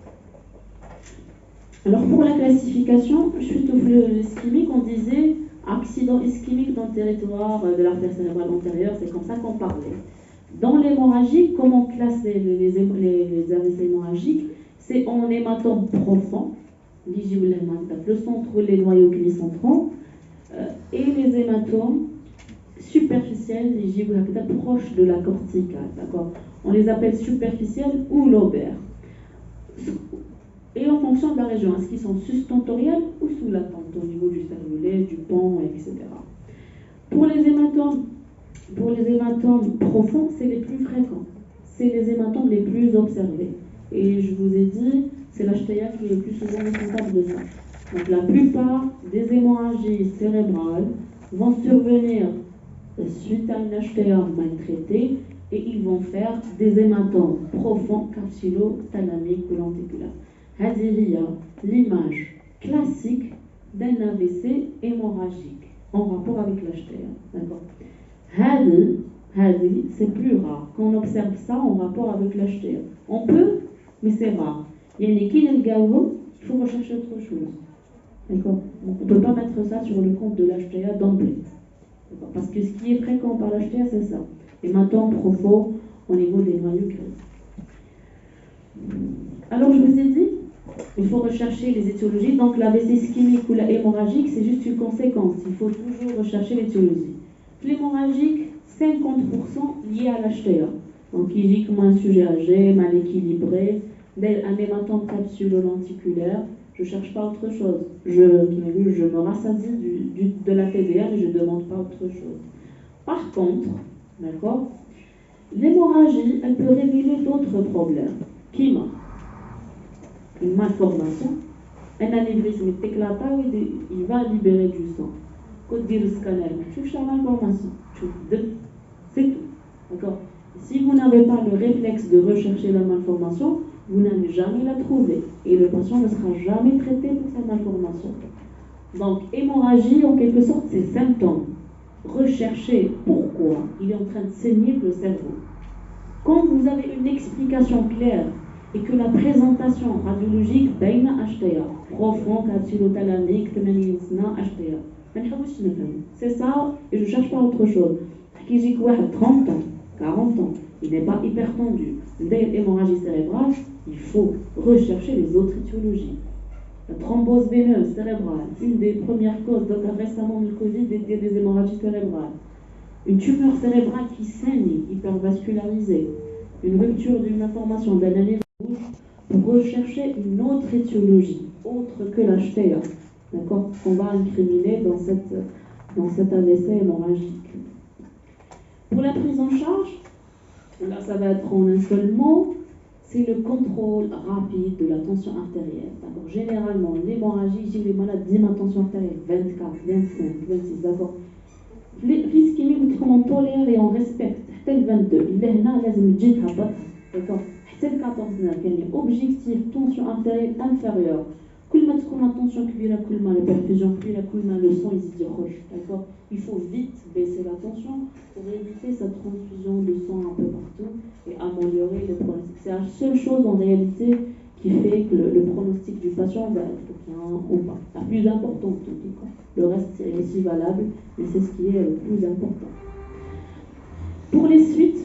Alors pour la classification, suite au ischémique, on disait accident ischémique dans le territoire de l'artère cérébrale antérieure, c'est comme ça qu'on parlait. Dans l'hémorragie, comment on classe les AVC hémorragiques? C'est en hématome profond, le centre ou les noyaux centraux. Et les hématomes superficiels, les proches de la corticale, d'accord? On les appelle superficiels ou lobaires. Et en fonction de la région, est-ce qu'ils sont sustentoriels ou sous-latentes au niveau du cervelet, du pont, etc. Pour les hématomes profonds, c'est les plus fréquents. C'est les hématomes les plus observés. Et je vous ai dit, c'est l'HTA qui est le plus souvent responsable de ça. Donc la plupart des hémorragies cérébrales vont survenir suite à une HTA mal traitée et ils vont faire des hématomes profonds, capsulo-thalamiques ou lenticulaires. هذه l'image classique d'un AVC hémorragique en rapport avec l'HTA. D'accord. C'est plus rare qu'on observe ça en rapport avec l'HTA. On peut, mais c'est rare. Il y a une qui il faut rechercher autre chose. D'accord. On ne peut pas mettre ça sur le compte de l'HTA d'emblée. Parce que ce qui est fréquent par l'HTA, c'est ça. Hématome profond au niveau des noyaux gris. Alors, je vous ai dit, il faut rechercher les étiologies. Donc, l'AVC ischémique ou la hémorragique, c'est juste une conséquence. Il faut toujours rechercher l'étiologie. L'hémorragique, 50% lié à l'HTA. Donc, il dit comme un sujet âgé, mal équilibré, un hématome capsulo-lenticulaire. Je ne cherche pas autre chose. Je me rassasie de la TDR et je ne demande pas autre chose. Par contre, d'accord, l'hémorragie, elle peut révéler d'autres problèmes. Qui m'a une malformation, un anévrisme éclaté, il va libérer du sang. Quand dire le scanner, tu cherches la malformation, c'est tout. D'accord. Si vous n'avez pas le réflexe de rechercher la malformation, vous n'allez jamais la trouver et le patient ne sera jamais traité pour sa malformation. Donc, hémorragie, en quelque sorte, c'est symptômes. Recherchez pourquoi il est en train de saigner le cerveau. Quand vous avez une explication claire et que la présentation radiologique baina HTA, profond, capsulo-thalamique, 80 سنة HTA, c'est ça et je ne cherche pas autre chose. Qui dit quoi 30 ans, 40 ans, il n'est pas hypertendu, l'hémorragie cérébrale, il faut rechercher les autres étiologies. La thrombose veineuse cérébrale, une des premières causes, donc récemment le Covid, des hémorragies cérébrales. Une tumeur cérébrale qui saigne, hypervascularisée. Une rupture d'une information d'un anévrisme pour rechercher une autre étiologie, autre que l'HTA, d'accord, qu'on va incriminer dans cette AVC hémorragique. Pour la prise en charge, là ça va être en un seul mot, c'est le contrôle rapide de la tension artérielle. D'accord. Généralement, l'hémorragie, j'ai les malades dima tension artérielle 24, 25, 26, d'accord. L'ischémie, on tolère et on respecte. حتى le 22. اللي هنا لازم تجي تهبط. D'accord. حتى le 14 يعني objectif tension artérielle inférieure. كل ما تكون la tension كبيرة, كل ما la perfusion كبيرة, كل ما le sang يزيد يخرج. D'accord. Il faut vite baisser la tension pour éviter cette transfusion de sang un peu partout et améliorer le pronostic. C'est la seule chose en réalité qui fait que le pronostic du patient va être bien ou pas. La plus importante en tout cas. Le reste est aussi valable, mais c'est ce qui est le plus important. Pour les suites,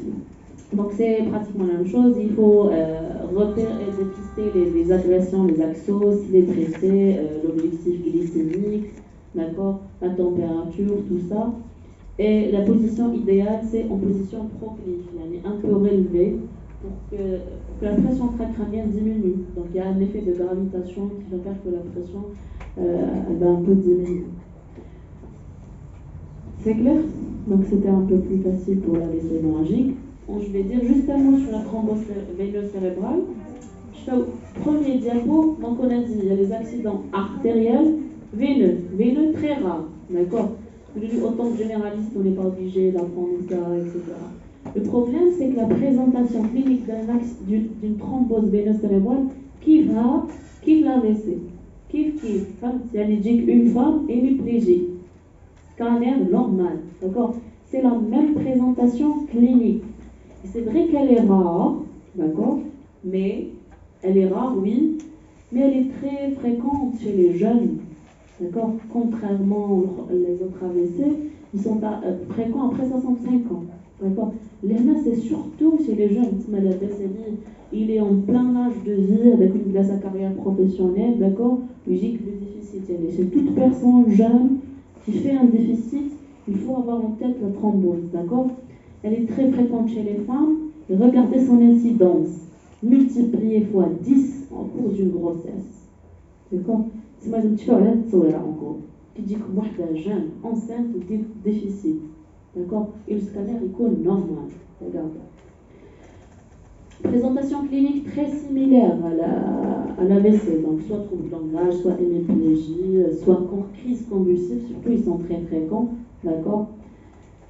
donc c'est pratiquement la même chose. Il faut repérer et dépister les agressions, les axos, les traités, l'objectif glycémique, d'accord, la température, tout ça. Et la position idéale, c'est en position proclive, un peu relevée, pour que la pression intracrânienne diminue. Donc il y a un effet de gravitation qui va faire que la pression elle va un peu diminuer. C'est clair? Donc c'était un peu plus facile pour la AVC hémorragique. Je vais dire juste un mot sur la thrombose veineuse cérébrale. Je fais au premier diapo, donc on a dit il y a les accidents artériels, veineux très rares, d'accord. Autant que généraliste, on n'est pas obligé d'apprendre ça, etc. Le problème, c'est que la présentation clinique d'une thrombose veineuse cérébrale qui l'AVC, qui, c'est une femme hémiplégique, scanner normal, d'accord. C'est la même présentation clinique. C'est vrai qu'elle est rare, d'accord, mais elle est rare, oui, mais elle est très fréquente chez les jeunes, d'accord. Contrairement aux autres AVC, ils sont fréquents après 65 ans, d'accord. L'ENA, c'est surtout chez les jeunes. Il est en plein âge de vie avec une de sa carrière professionnelle, d'accord. Logique, le déficit, c'est toute personne jeune qui fait un déficit, il faut avoir en tête la thrombose, d'accord. Elle est très fréquente chez les femmes. Et regardez son incidence, multipliée fois 10 en cours d'une grossesse. D'accord. C'est moi, je me suis fait encore. Qui dit que moi, je suis jeune, enceinte ou déficit. D'accord. Et le scanner, il est normal. Regardez. Présentation clinique très similaire à l'AVC, donc soit trouble de langage, soit hémiplégie, soit crise convulsive, surtout ils sont très fréquents, d'accord.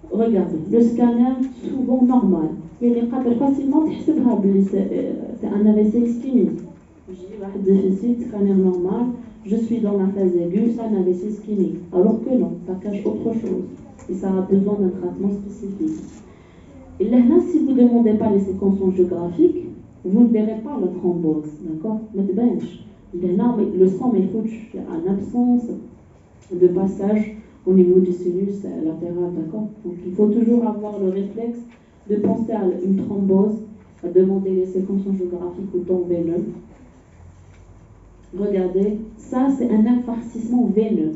Regardez, le scanner souvent normal, il est facilement c'est un AVC ischémique. J'ai un déficit, scanner normal, je suis dans la phase aiguë, c'est un AVC ischémique, alors que non, ça cache autre chose et ça a besoin d'un traitement spécifique. Et là, si vous ne demandez pas les séquences angiographiques, vous ne verrez pas la thrombose, d'accord. Mais le sang est foutu, il y a une absence de passage au niveau du sinus latéral, d'accord. Donc il faut toujours avoir le réflexe de penser à une thrombose, à demander les séquences angiographiques au temps veineux. Regardez, ça c'est un infarcissement veineux.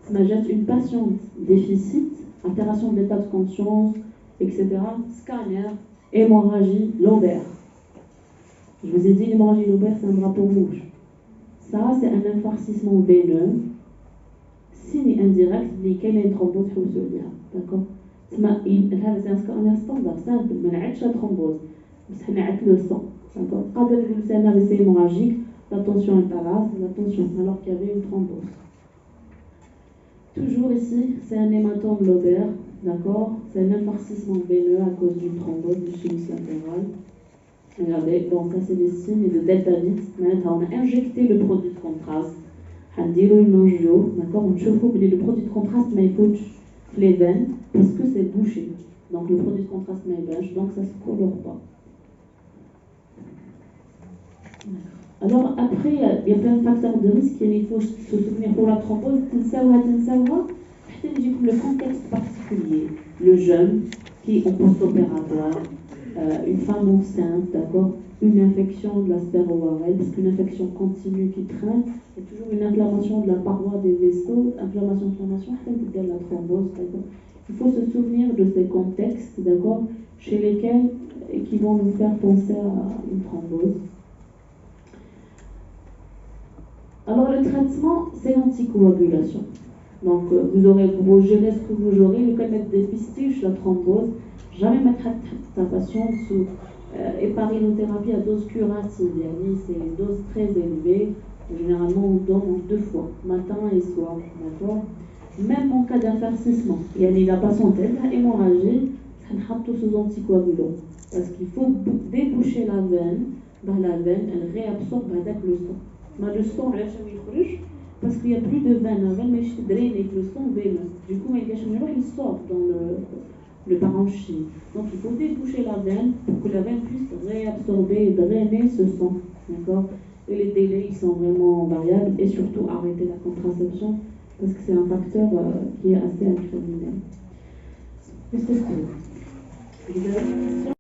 Ça jette une patiente déficit, altération de l'état de conscience, etc. Scanner, hémorragie lobaire. Je vous ai dit, l'hémorragie lobaire, c'est un drapeau rouge. Ça, c'est un infarcissement veineux. Signe indirect, quelle est une thrombose, il faut se dire. D'accord. C'est un scanner standard, simple, mais on a la thrombose. On a le sang. D'accord. Quand c'est un AVC hémorragique, la tension est pas là, c'est la tension, alors qu'il y avait une thrombose. Toujours ici, c'est un hématome lobaire, d'accord. C'est un infarcissement veineux à cause d'une thrombose du sinus latéral. Regardez, bon, ça c'est des signes de delta vite. Maintenant, on a injecté le produit de contraste. On a dit le angio, d'accord. On chauffe le produit de contraste, mais il faut les veines parce que c'est bouché. Donc le produit de contraste mais bêche, donc ça ne se colore pas. Alors après, il y a plein de facteurs de risque. Il faut se souvenir pour la thrombose, le contexte particulier. Le jeune qui est en post-opératoire, une femme enceinte, d'accord, une infection de la sphère ovarelle, parce qu'une infection continue qui traîne, il y a toujours une inflammation de la paroi des vaisseaux, inflammation, c'est la thrombose, d'accord. Il faut se souvenir de ces contextes, d'accord, chez lesquels et qui vont nous faire penser à une thrombose. Alors le traitement, c'est l'anticoagulation. Donc vous gérez ce que vous aurez, le cas de dépistage, la thrombose, jamais mettre ta patiente sous Héparinothérapie à dose curative, c'est une dose très élevée. Généralement, on donne 2 fois, matin et soir. D'accord. Même en cas d'infarcissement, la patiente a hémorragie, ça ne sous anticoagulants. Parce qu'il faut déboucher la veine, elle réabsorbe le sang. Mais le sang, parce qu'il n'y a plus de veine, la veine est drainée, le sang veineux. Du coup, il sort dans le parenchyme. Donc, il faut déboucher la veine pour que la veine puisse réabsorber et drainer ce sang. D'accord. Et les délais, ils sont vraiment variables. Et surtout, arrêter la contraception, parce que c'est un facteur qui est assez incriminel. C'est ce que